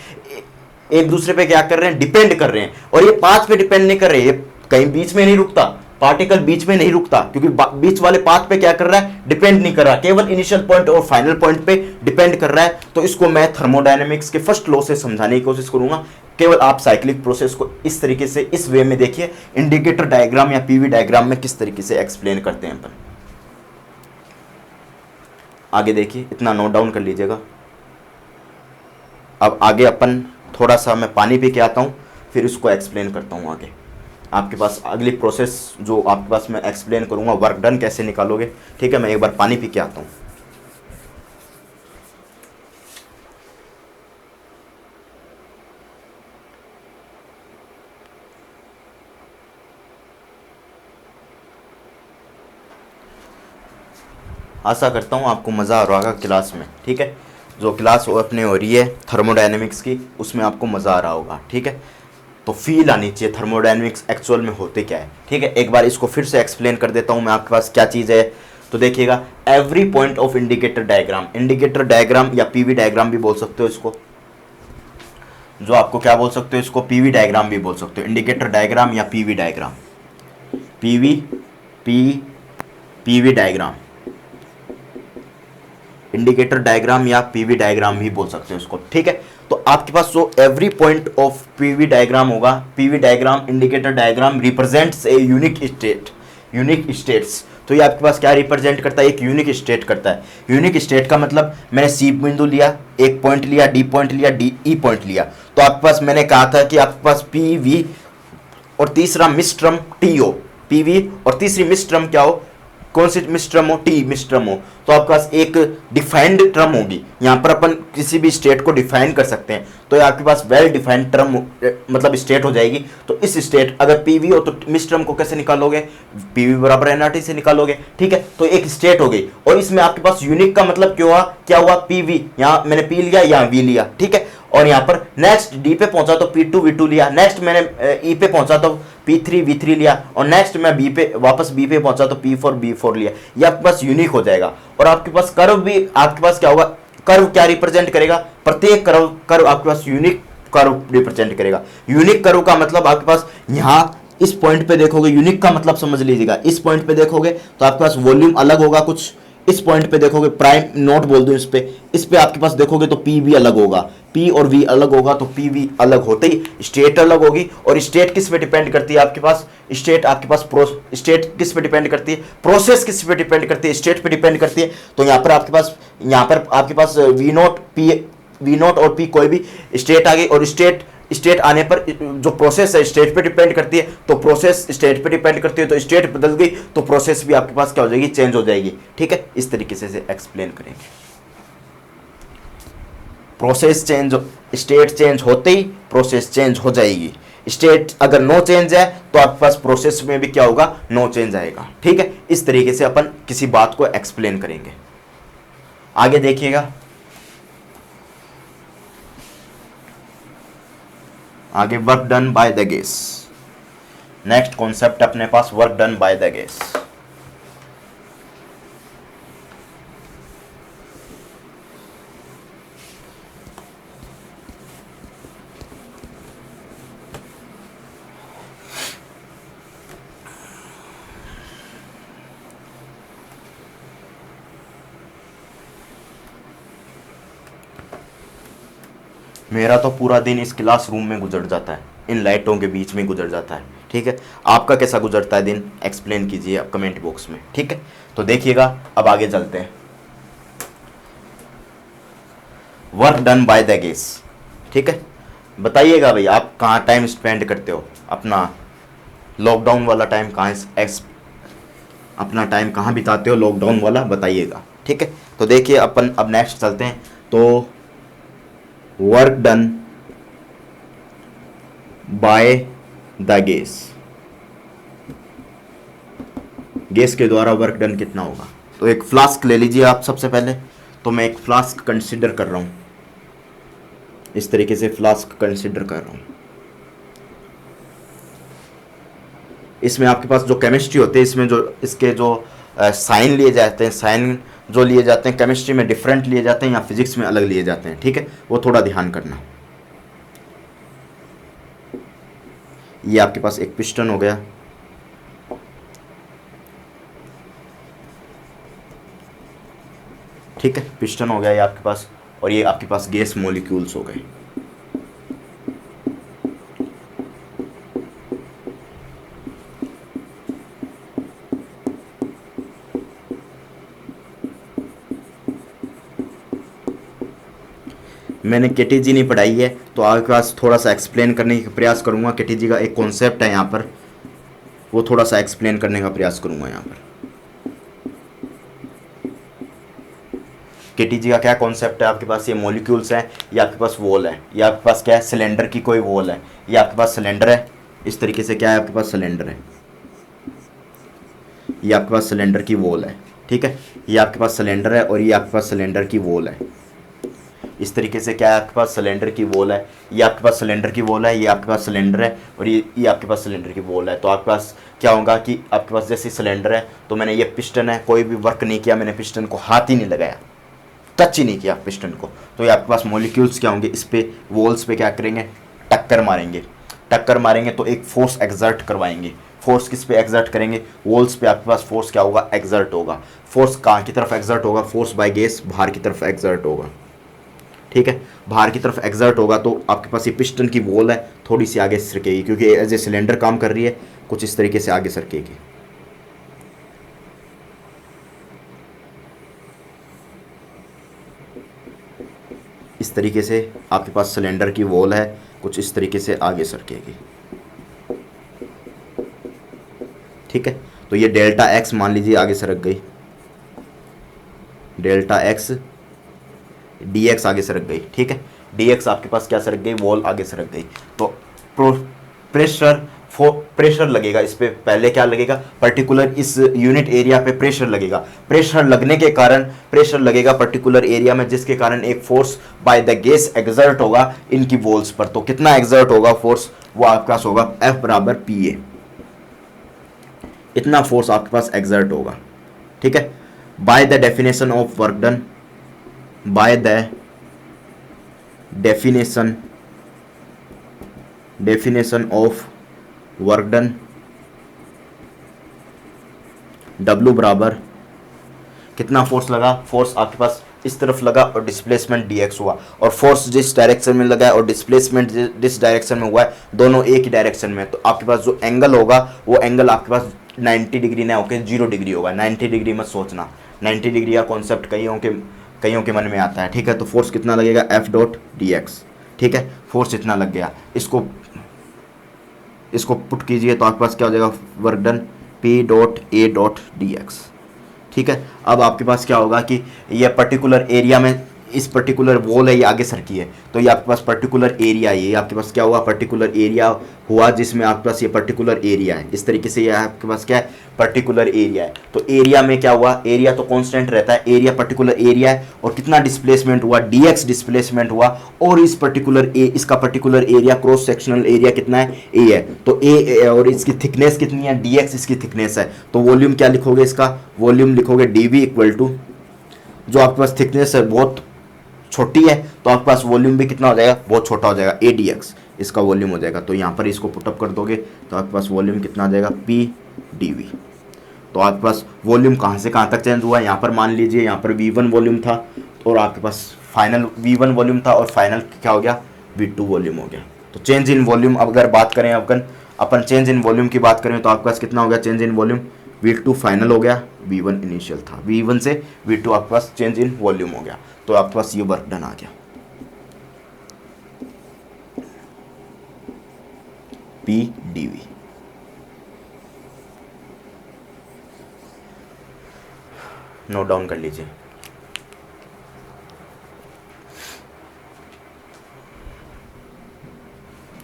A: एक दूसरे पे क्या कर रहे हैं, डिपेंड कर रहे हैं। और ये पाथ पे डिपेंड नहीं कर रहे, ये कहीं बीच में नहीं रुकता, पार्टिकल बीच में नहीं रुकता, क्योंकि बीच वाले पाथ पे क्या कर रहा है, डिपेंड नहीं कर रहा, केवल इनिशियल पॉइंट और फाइनल पॉइंट पे डिपेंड कर रहा है। तो इसको मैं थर्मोडायनेमिक्स के फर्स्ट लॉ से समझाने की कोशिश करूंगा। केवल आप साइक्लिक प्रोसेस को इस तरीके से, इस वे में देखिए, इंडिकेटर डायग्राम या पीवी डायग्राम में किस तरीके से एक्सप्लेन करते हैं अपन। आगे देखिए, इतना नोट डाउन कर लीजिएगा। अब आगे अपन थोड़ा सा मैं पानी पी के आता हूँ, फिर इसको एक्सप्लेन करता हूँ आगे। आपके पास अगली प्रोसेस जो आपके पास मैं एक्सप्लेन करूँगा, वर्क डन कैसे निकालोगे, ठीक है। मैं एक बार पानी पी के आता हूँ। आशा करता हूँ आपको मज़ा आ रहा होगा क्लास में, ठीक है। जो क्लास अपने हो रही है थर्मोडायनेमिक्स की, उसमें आपको मज़ा आ रहा होगा, ठीक है। तो फील आनी चाहिए थर्मोडायनेमिक्स एक्चुअल में होते क्या है, ठीक है। एक बार इसको फिर से एक्सप्लेन कर देता हूँ मैं, आपके पास क्या चीज़ है। तो देखिएगा, every point of indicator diagram, indicator diagram या पीवी डायग्राम भी बोल सकते हो इसको, जो आपको क्या बोल सकते हो, इसको पीवी डायग्राम भी बोल सकते हो, इंडिकेटर डायग्राम या PV diagram, PV diagram, indicator diagram या पीवी डायग्राम भी बोल सकते हो इसको, ठीक है। तो आपके पास जो every point of PV diagram होगा, PV diagram, indicator diagram represents a unique state, unique states. तो ये आपके पास क्या रिप्रेजेंट करता है, एक यूनिक स्टेट करता है। यूनिक स्टेट का मतलब, मैंने सी बिंदु लिया, एक पॉइंट लिया, डी पॉइंट लिया, डी ई पॉइंट लिया, तो आपके पास मैंने कहा था कि आपके पास पी वी और तीसरा मिस टर्म टी हो, पी वी और तीसरी मिस टर्म क्या हो, कौन सी मिस टर्म हो, टी मिस टर्म हो। तो आपके पास एक डिफाइंड टर्म होगी, यहाँ पर अपन किसी भी स्टेट को डिफाइन कर सकते हैं, तो आपके पास वेल डिफाइंड टर्म मतलब स्टेट हो जाएगी। तो इस स्टेट अगर पीवी हो तो मिस टर्म को कैसे निकालोगे, पीवी बराबर एनआरटी से निकालोगे, ठीक है। तो एक स्टेट हो गई, और इसमें आपके पास यूनिक का मतलब क्या हुआ, पीवी, यहाँ मैंने पी लिया, यहाँ वी लिया, ठीक है। और यहाँ पर नेक्स्ट डी पे पहुंचा तो P2 V2 लिया, नेक्स्ट मैंने ई पे पहुंचा तो P3 V3 लिया, और नेक्स्ट मैं बी पे वापस बी पे पहुंचा तो P4 B4 लिया। ये आपके पास यूनिक हो जाएगा। और आपके पास कर्व भी, आपके पास क्या होगा, कर्व क्या रिप्रेजेंट करेगा, प्रत्येक कर्व आपके पास यूनिक कर्व रिप्रेजेंट करेगा। यूनिक कर्व का मतलब आपके पास यहाँ इस पॉइंट पे देखोगे, यूनिक का मतलब समझ लीजिएगा, इस पॉइंट पे देखोगे तो आपके पास वॉल्यूम अलग होगा कुछ, इस पॉइंट पे देखोगे, प्राइम नोट बोल दूं इस पे आपके पास देखोगे तो पी भी अलग होगा, पी और वी अलग होगा, तो पी वी अलग होते ही स्टेट अलग होगी। और स्टेट किस पे डिपेंड करती है, आपके पास स्टेट, आपके पास स्टेट किस पे डिपेंड करती है, प्रोसेस किस पे डिपेंड करती है, स्टेट पे डिपेंड करती है। तो यहाँ पर आपके पास वी नोट और पी कोई भी स्टेट आ गई, और स्टेट स्टेट आने पर जो प्रोसेस है स्टेट पे डिपेंड करती है, तो प्रोसेस स्टेट पे डिपेंड करती है, तो स्टेट बदल गई तो प्रोसेस भी आपके पास क्या हो जाएगी, चेंज हो जाएगी। ठीक है, इस तरीके से एक्सप्लेन करेंगे। प्रोसेस चेंज, स्टेट चेंज होते ही प्रोसेस चेंज हो जाएगी। स्टेट अगर नो चेंज है तो आपके पास प्रोसेस में भी क्या होगा, नो चेंज आएगा। ठीक है, इस तरीके से अपन किसी बात को एक्सप्लेन करेंगे। आगे देखिएगा, आगे work done by the gas. Next concept अपने पास work done by the gas. मेरा तो पूरा दिन इस क्लासरूम में गुजर जाता है, इन लाइटों के बीच में गुजर जाता है। ठीक है, आपका कैसा गुजरता है दिन, एक्सप्लेन कीजिए आप कमेंट बॉक्स में। ठीक है, तो देखिएगा अब आगे चलते हैं। Work done by the gas. ठीक है, बताइएगा भाई आप कहाँ टाइम स्पेंड करते हो अपना, लॉकडाउन वाला टाइम कहाँ, अपना टाइम कहाँ बिताते हो लॉकडाउन वाला, बताइएगा। ठीक है, तो देखिए अपन अब नेक्स्ट चलते हैं। तो work done by the gas, gas के द्वारा वर्क डन कितना होगा। तो एक फ्लास्क ले लीजिए आप सबसे पहले। तो मैं एक फ्लास्क कंसीडर कर रहा हूं, इस तरीके से फ्लास्क कंसीडर कर रहा हूं। इसमें आपके पास जो केमिस्ट्री होती है, इसमें जो इसके जो साइन लिए जाते हैं, साइन जो लिए जाते हैं केमिस्ट्री में डिफरेंट लिए जाते हैं या फिजिक्स में अलग लिए जाते हैं। ठीक है, वो थोड़ा ध्यान करना। ये आपके पास एक पिस्टन हो गया, ठीक है, पिस्टन हो गया ये आपके पास, और ये आपके पास गैस मॉलिक्यूल्स हो गए। मैंने केटीजी नहीं पढ़ाई है, तो आपके पास थोड़ा सा एक्सप्लेन करने का प्रयास करूंगा। केटीजी का एक कॉन्सेप्ट है यहाँ पर, वो थोड़ा सा एक्सप्लेन करने का प्रयास करूंगा यहाँ पर। केटीजी का क्या कॉन्सेप्ट है, आपके पास ये मॉलिक्यूल्स हैं, ये आपके पास वॉल है, ये आपके पास क्या है, सिलेंडर की कोई वॉल है, ये आपके पास सिलेंडर है, इस तरीके से क्या है आपके पास सिलेंडर है, ये आपके पास सिलेंडर की वॉल है। ठीक है, ये आपके पास सिलेंडर है और ये आपके पास सिलेंडर की वॉल है। इस तरीके से क्या है आपके पास सिलेंडर की वॉल है, ये आपके पास सिलेंडर की वॉल है, ये आपके पास सिलेंडर है और ये आपके पास सिलेंडर की वॉल है। तो आपके पास क्या होगा कि आपके पास जैसे सिलेंडर है, तो मैंने ये पिस्टन है, कोई भी वर्क नहीं किया, मैंने पिस्टन को हाथ ही नहीं लगाया, टच ही नहीं किया पिस्टन को, तो ये आपके पास मॉलिक्यूल्स क्या होंगे, इस पे वॉल्स पे क्या करेंगे, टक्कर मारेंगे। टक्कर मारेंगे तो एक फोर्स एक्सर्ट करवाएंगे। फोर्स किस पे एक्सर्ट करेंगे, वॉल्स पे आपके पास फोर्स क्या होगा, एक्सर्ट होगा। फोर्स कहाँ की तरफ एक्सर्ट होगा, फोर्स बाय गैस बाहर की तरफ एक्सर्ट होगा। ठीक है, बाहर की तरफ एक्सर्ट होगा तो आपके पास ये पिस्टन की वॉल है, थोड़ी सी आगे सरकेगी, क्योंकि एज ए सिलेंडर काम कर रही है, कुछ इस तरीके से आगे सरकेगी। इस तरीके से आपके पास सिलेंडर की वॉल है, कुछ इस तरीके से आगे सरकेगी। ठीक है, तो ये डेल्टा एक्स मान लीजिए आगे सरक गई, डेल्टा एक्स डी एक्स आगे सरक गई। ठीक है, डी एक्स आपके पास क्या सरक गई, वॉल आगे सरक गई। तो प्रेशर लगेगा इस पे, पहले क्या लगेगा, पर्टिकुलर इस यूनिट एरिया पे प्रेशर लगेगा। प्रेशर लगने के कारण, प्रेशर लगेगा पर्टिकुलर एरिया में, जिसके कारण एक force by the gas exert होगा इनकी वॉल्स पर। तो कितना एक्सर्ट होगा फोर्स, वो आपके पास होगा F बराबर PA, इतना फोर्स आपके पास एक्सर्ट होगा। ठीक है, by the definition of work done, by the definition of work done, W बराबर कितना फोर्स लगा, फोर्स आपके पास इस तरफ लगा और डिस्प्लेसमेंट dx हुआ, और फोर्स जिस डायरेक्शन में लगा है और डिस्प्लेसमेंट जिस डायरेक्शन में हुआ है, दोनों एक ही डायरेक्शन में। तो आपके पास जो एंगल होगा वो एंगल आपके पास 90 डिग्री ना होकर 0 डिग्री होगा। 90 डिग्री मत सोचना, 90 डिग्री का कॉन्सेप्ट कईयों के मन में आता है। ठीक है, तो फोर्स कितना लगेगा, F डॉट dx, ठीक है, फोर्स इतना लग गया, इसको पुट कीजिए तो आपके पास क्या हो जाएगा, work done P dot A dot dx। ठीक है, अब आपके पास क्या होगा कि ये पर्टिकुलर एरिया में, इस पर्टिकुलर वॉल है ये आगे सरकी है, तो ये आपके पास पर्टिकुलर एरिया है, ये आपके पास क्या हुआ, पर्टिकुलर एरिया हुआ जिसमें आपके पास ये पर्टिकुलर एरिया है। इस तरीके से ये आपके पास क्या है, पर्टिकुलर एरिया है। तो एरिया में क्या हुआ, एरिया तो कांस्टेंट रहता है, एरिया पर्टिकुलर एरिया है, और कितना डिस्प्लेसमेंट हुआ, dx डिस्प्लेसमेंट हुआ, और इस पर्टिकुलर इसका particular area, cross sectional area कितना है, a है। तो a और इसकी थिकनेस कितनी है, dx इसकी थिकनेस है। तो वॉल्यूम क्या लिखोगे, इसका वॉल्यूम लिखोगे dv इक्वल टू, जो आपके पास थिकनेस है बहुत छोटी है तो आपके पास वॉल्यूम भी कितना हो जाएगा, बहुत छोटा हो जाएगा, ADX इसका वॉल्यूम हो जाएगा। तो यहाँ पर इसको पुटअप कर दोगे तो आपके पास वॉल्यूम कितना आ जाएगा, PdV। तो आपके पास वॉल्यूम कहाँ से कहाँ तक चेंज हुआ, यहाँ पर मान लीजिए यहाँ पर V1 वॉल्यूम था और आपके पास फाइनल V1 वॉल्यूम था और फाइनल क्या हो गया, V2 वॉल्यूम हो गया। तो चेंज इन वॉल्यूम अगर बात करें अपन चेंज इन वॉल्यूम की बात करें तो आपके पास कितना हो गया change in volume, V2 final हो गया, V1 इनिशियल था, V1 से V2 आपके पास चेंज इन वॉल्यूम हो गया। तो आपके पास ये वर्क डन आ गया, PdV। नोट डाउन कर लीजिए।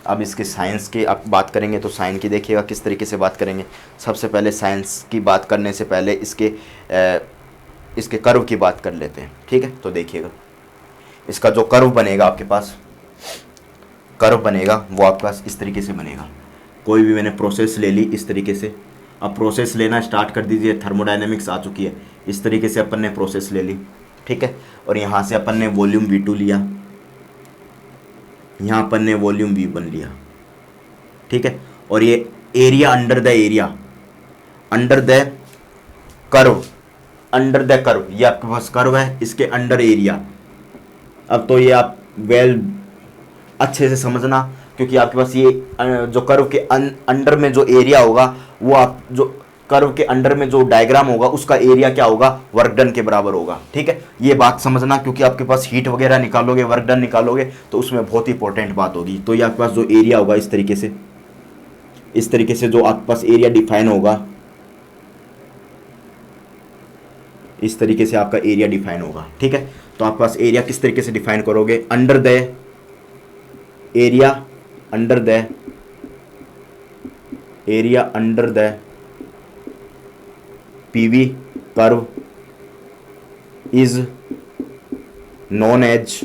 A: अब इसके साइंस की आप बात करेंगे तो साइन की देखिएगा किस तरीके से बात करेंगे। सबसे पहले साइंस की बात करने से पहले इसके कर्व की बात कर लेते हैं। ठीक है, तो देखिएगा इसका जो कर्व बनेगा, आपके पास कर्व बनेगा वो आपके पास इस तरीके से बनेगा। कोई भी मैंने प्रोसेस ले ली इस तरीके से, अब प्रोसेस लेना स्टार्ट कर दीजिए। थर्मोडायनेमिक्स आ चुकी है, इस तरीके से अपन ने प्रोसेस ले ली। ठीक है, और यहाँ से अपन ने वॉल्यूम V2 लिया, यहाँ अपन ने वॉल्यूम V1 लिया। ठीक है, और ये area under the area, under the curve, under the curve, ये आपके पास कर्व है, इसके अंडर एरिया। अब तो ये आप अच्छे से समझना, क्योंकि आपके पास ये जो कर्व के अंडर में जो एरिया होगा, वो आप जो कर्व के अंडर में जो डायग्राम होगा उसका एरिया क्या होगा, वर्क डन के बराबर होगा। ठीक है, ये बात समझना, क्योंकि आपके पास हीट वगैरह निकालोगे, वर्क डन निकालोगे तो उसमें बहुत ही इंपॉर्टेंट बात होगी। तो ये आपके पास जो एरिया होगा इस तरीके से जो आपके पास एरिया डिफाइन होगा, इस तरीके से आपका एरिया डिफाइन होगा। ठीक है, तो आपके पास एरिया किस तरीके से डिफाइन करोगे, under the area, under the area under the PV curve is known as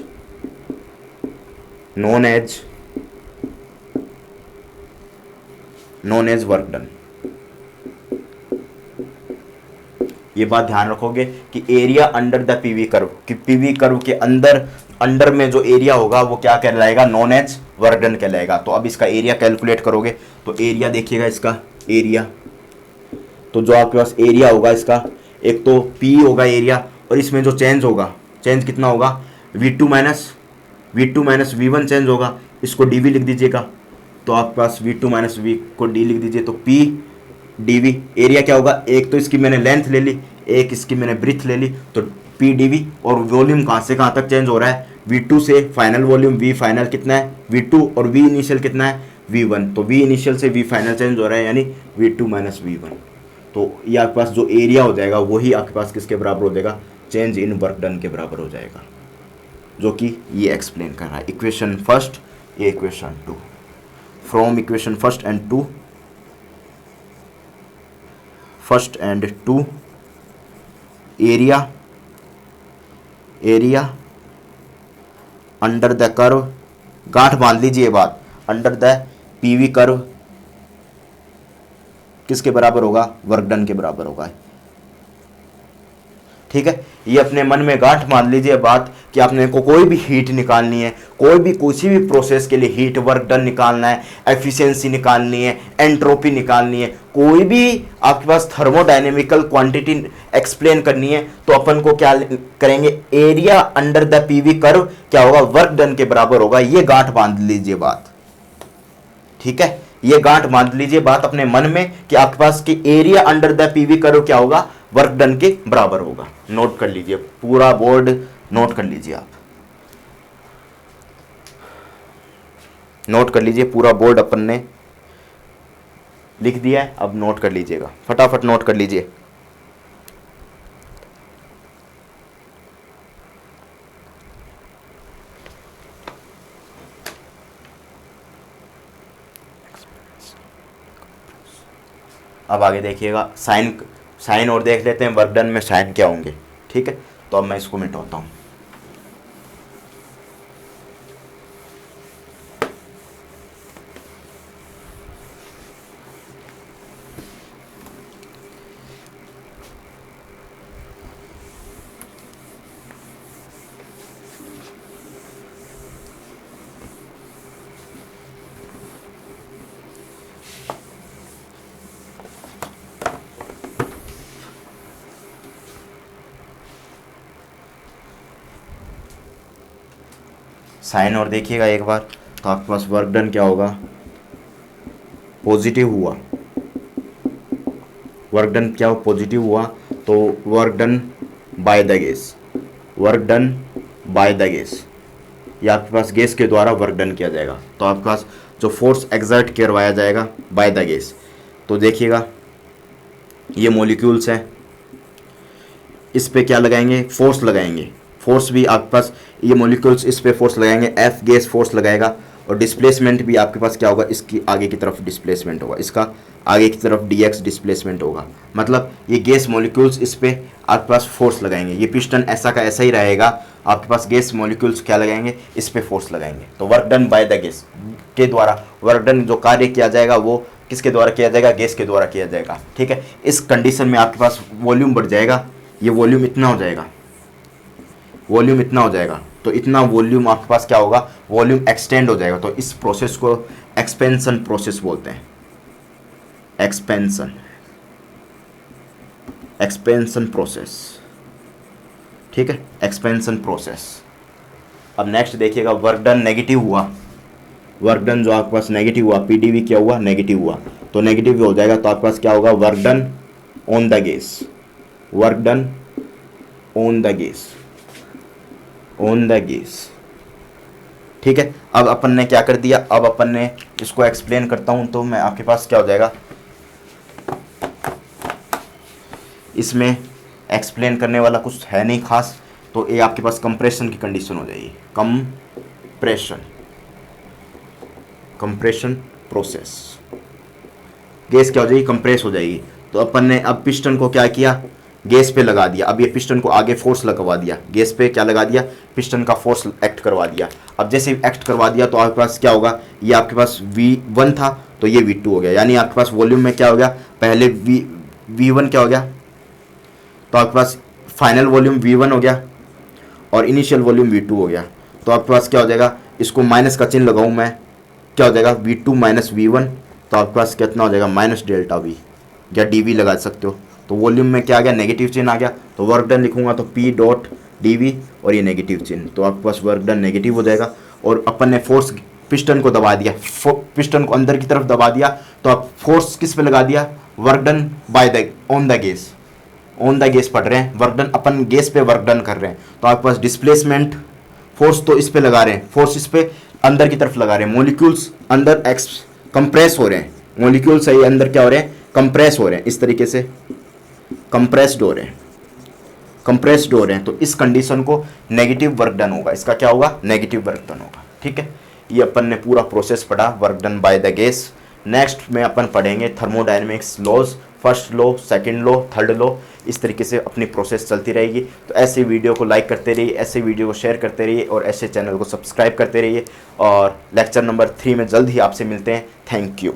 A: work done. ये बात ध्यान रखोगे कि area under the PV curve, कि PV कर्व के अंडर में जो एरिया होगा वो क्या कहलाएगा, नॉन एज वर्क डन कहलाएगा। तो अब इसका एरिया कैलकुलेट करोगे तो एरिया देखिएगा, इसका एरिया, तो जो आपके पास एरिया होगा इसका, एक तो P होगा एरिया, और इसमें जो चेंज होगा, चेंज कितना होगा, V2 माइनस V1 चेंज होगा, इसको dV लिख दीजिएगा। तो आपके पास V2 माइनस V को D लिख दीजिए, तो P dV। एरिया क्या होगा, एक तो इसकी मैंने लेंथ ले ली, एक इसकी मैंने ब्रीथ ले ली, तो P dV। और वॉल्यूम कहाँ से कहाँ तक चेंज हो रहा है, V2 से फाइनल वॉल्यूम, V फाइनल कितना है V2, और V इनिशियल कितना है V1। तो V इनिशियल से V फाइनल चेंज हो रहा है, यानी V2 माइनस V1। तो ये आपके पास जो एरिया हो जाएगा वही आपके पास किसके बराबर हो जाएगा, चेंज इन वर्क डन के बराबर हो जाएगा, जो कि ये एक्सप्लेन कर रहा है। इक्वेशन फर्स्ट, ये equation two, from equation first and two area under the curve, गांठ बांध लीजिए बात, अंडर द PV कर्व किसके बराबर होगा, वर्क डन के बराबर होगा। ठीक है, ये अपने मन में गांठ मान लीजिए बात कि आपने को कोई भी हीट निकालनी है, किसी भी प्रोसेस के लिए हीट वर्क डन निकालना है, एफिशिएंसी निकालनी है, एंट्रोपी निकालनी है, कोई भी आपके पास थर्मोडायनेमिकल क्वांटिटी एक्सप्लेन करनी है, तो अपन को क्या करेंगे, area under the PV curve क्या होगा, वर्क डन के बराबर होगा। ये गांठ बांध लीजिए बात। ठीक है, ये गांठ बांध लीजिए बात अपने मन में कि आपके पास कि area under the PV curve क्या होगा, वर्क डन के बराबर होगा। नोट कर लीजिए, पूरा बोर्ड नोट कर लीजिए आप। नोट कर लीजिए, पूरा बोर्ड अपन ने लिख दिया है, अब नोट कर लीजिएगा, फटाफट नोट कर लीजिए। अब आगे देखिएगा, साइन साइन और देख लेते हैं वर्क डन में साइन क्या होंगे। ठीक है, तो अब मैं इसको मिटाता हूँ। साइन और देखिएगा एक बार, तो आपके पास वर्क डन क्या होगा, पॉजिटिव हुआ। वर्क डन क्या हो, पॉजिटिव हुआ, तो work done by the gas, work done by the gas, या आपके पास गैस के द्वारा वर्क डन किया जाएगा। तो आपके पास जो फोर्स एक्सर्ट करवाया जाएगा बाय द गैस, तो देखिएगा ये मॉलिक्यूल्स हैं, इस पे क्या लगाएंगे, फोर्स लगाएंगे। फोर्स भी आपके पास, ये मॉलिक्यूल्स इस पे फोर्स लगाएंगे, एफ गैस फोर्स लगाएगा, और डिस्प्लेसमेंट भी आपके पास क्या होगा, इसकी आगे की तरफ डिस्प्लेसमेंट होगा, इसका आगे की तरफ dx डिस्प्लेसमेंट होगा। मतलब ये गैस मॉलिक्यूल्स इस पे आपके पास फोर्स लगाएंगे। ये पिस्टन ऐसा का ऐसा ही रहेगा, आपके पास गैस मॉलिक्यूल्स क्या लगाएंगे, इस पे फोर्स लगाएंगे। तो work done by the gas के द्वारा, वर्क डन जो कार्य किया जाएगा वो किसके द्वारा किया जाएगा, गैस के द्वारा किया जाएगा। ठीक है, इस कंडीशन में आपके पास वॉल्यूम बढ़ जाएगा, ये वॉल्यूम इतना हो जाएगा, वॉल्यूम इतना हो जाएगा, तो इतना वॉल्यूम आपके पास क्या होगा, वॉल्यूम एक्सटेंड हो जाएगा। तो इस प्रोसेस को एक्सपेंशन प्रोसेस बोलते हैं, एक्सपेंशन, एक्सपेंशन प्रोसेस। ठीक है, एक्सपेंशन प्रोसेस। अब नेक्स्ट देखिएगा, वर्क डन नेगेटिव हुआ, वर्क डन जो आपके पास नेगेटिव हुआ, पीडीवी क्या हुआ, नेगेटिव हुआ, तो नेगेटिव हो जाएगा, तो आपके पास क्या होगा, work done on the gas, work done on the gas, on the gas. ठीक है, अब अपन ने क्या कर दिया, अब अपन ने इसको एक्सप्लेन करता हूं, तो मैं आपके पास क्या हो जाएगा, इसमें एक्सप्लेन करने वाला कुछ है नहीं खास, तो ये आपके पास कंप्रेशन की कंडीशन हो जाएगी, कंप्रेशन, कंप्रेशन प्रोसेस। गैस क्या हो जाएगी, कंप्रेस हो जाएगी। तो अपन ने अब पिस्टन को क्या किया, गैस पे लगा दिया, अब ये पिस्टन को आगे फोर्स लगवा दिया, गैस पे क्या लगा दिया, पिस्टन का फोर्स एक्ट करवा दिया। अब जैसे एक्ट करवा दिया तो आपके पास क्या होगा, ये आपके पास V1 था तो ये V2 हो गया, यानी आपके पास वॉल्यूम में क्या हो गया, पहले V1 क्या हो गया, तो आपके पास फाइनल वॉल्यूम V1 हो गया और इनिशियल वॉल्यूम V2 हो गया। तो आपके पास क्या हो जाएगा, इसको माइनस का चिन्ह लगाऊं मैं, क्या हो जाएगा, V2 माइनस V1, तो आपके पास कितना हो जाएगा, माइनस डेल्टा V, या dV लगा सकते हो। तो वॉल्यूम में क्या आ गया, नेगेटिव चिन्ह आ गया, तो वर्क डन लिखूंगा तो P डॉट dV और ये नेगेटिव चिन्ह, तो आपके पास वर्क डन नेगेटिव हो जाएगा। और अपन ने फोर्स पिस्टन को दबा दिया, पिस्टन को अंदर की तरफ दबा दिया, तो आप फोर्स किस पे लगा दिया, work done by the on the gas, on the gas पढ़ रहे हैं, वर्क डन अपन गैस पे वर्क डन कर रहे हैं, तो आपके पास डिस्प्लेसमेंट फोर्स तो इस पे लगा रहे हैं, फोर्स इस पे अंदर की तरफ लगा रहे हैं, मॉलिक्यूल्स अंदर कंप्रेस हो रहे हैं, मॉलिक्यूल्स सही अंदर क्या हो रहे हैं, कंप्रेस हो रहे हैं, इस तरीके से कंप्रेस्ड हो रहे हैं, कंप्रेस्ड हो रहे हैं। तो इस कंडीशन को नेगेटिव वर्क डन होगा, इसका क्या होगा, नेगेटिव वर्क डन होगा। ठीक है, ये अपन ने पूरा प्रोसेस पढ़ा, work done by the gas. Next में अपन पढ़ेंगे thermodynamics laws, first law, second law, third law, इस तरीके से अपनी प्रोसेस चलती रहेगी। तो ऐसे वीडियो को लाइक करते रहिए, ऐसे वीडियो को शेयर करते रहिए और ऐसे चैनल को सब्सक्राइब करते रहिए। और लेक्चर नंबर 3 में जल्द ही आपसे मिलते हैं। Thank you.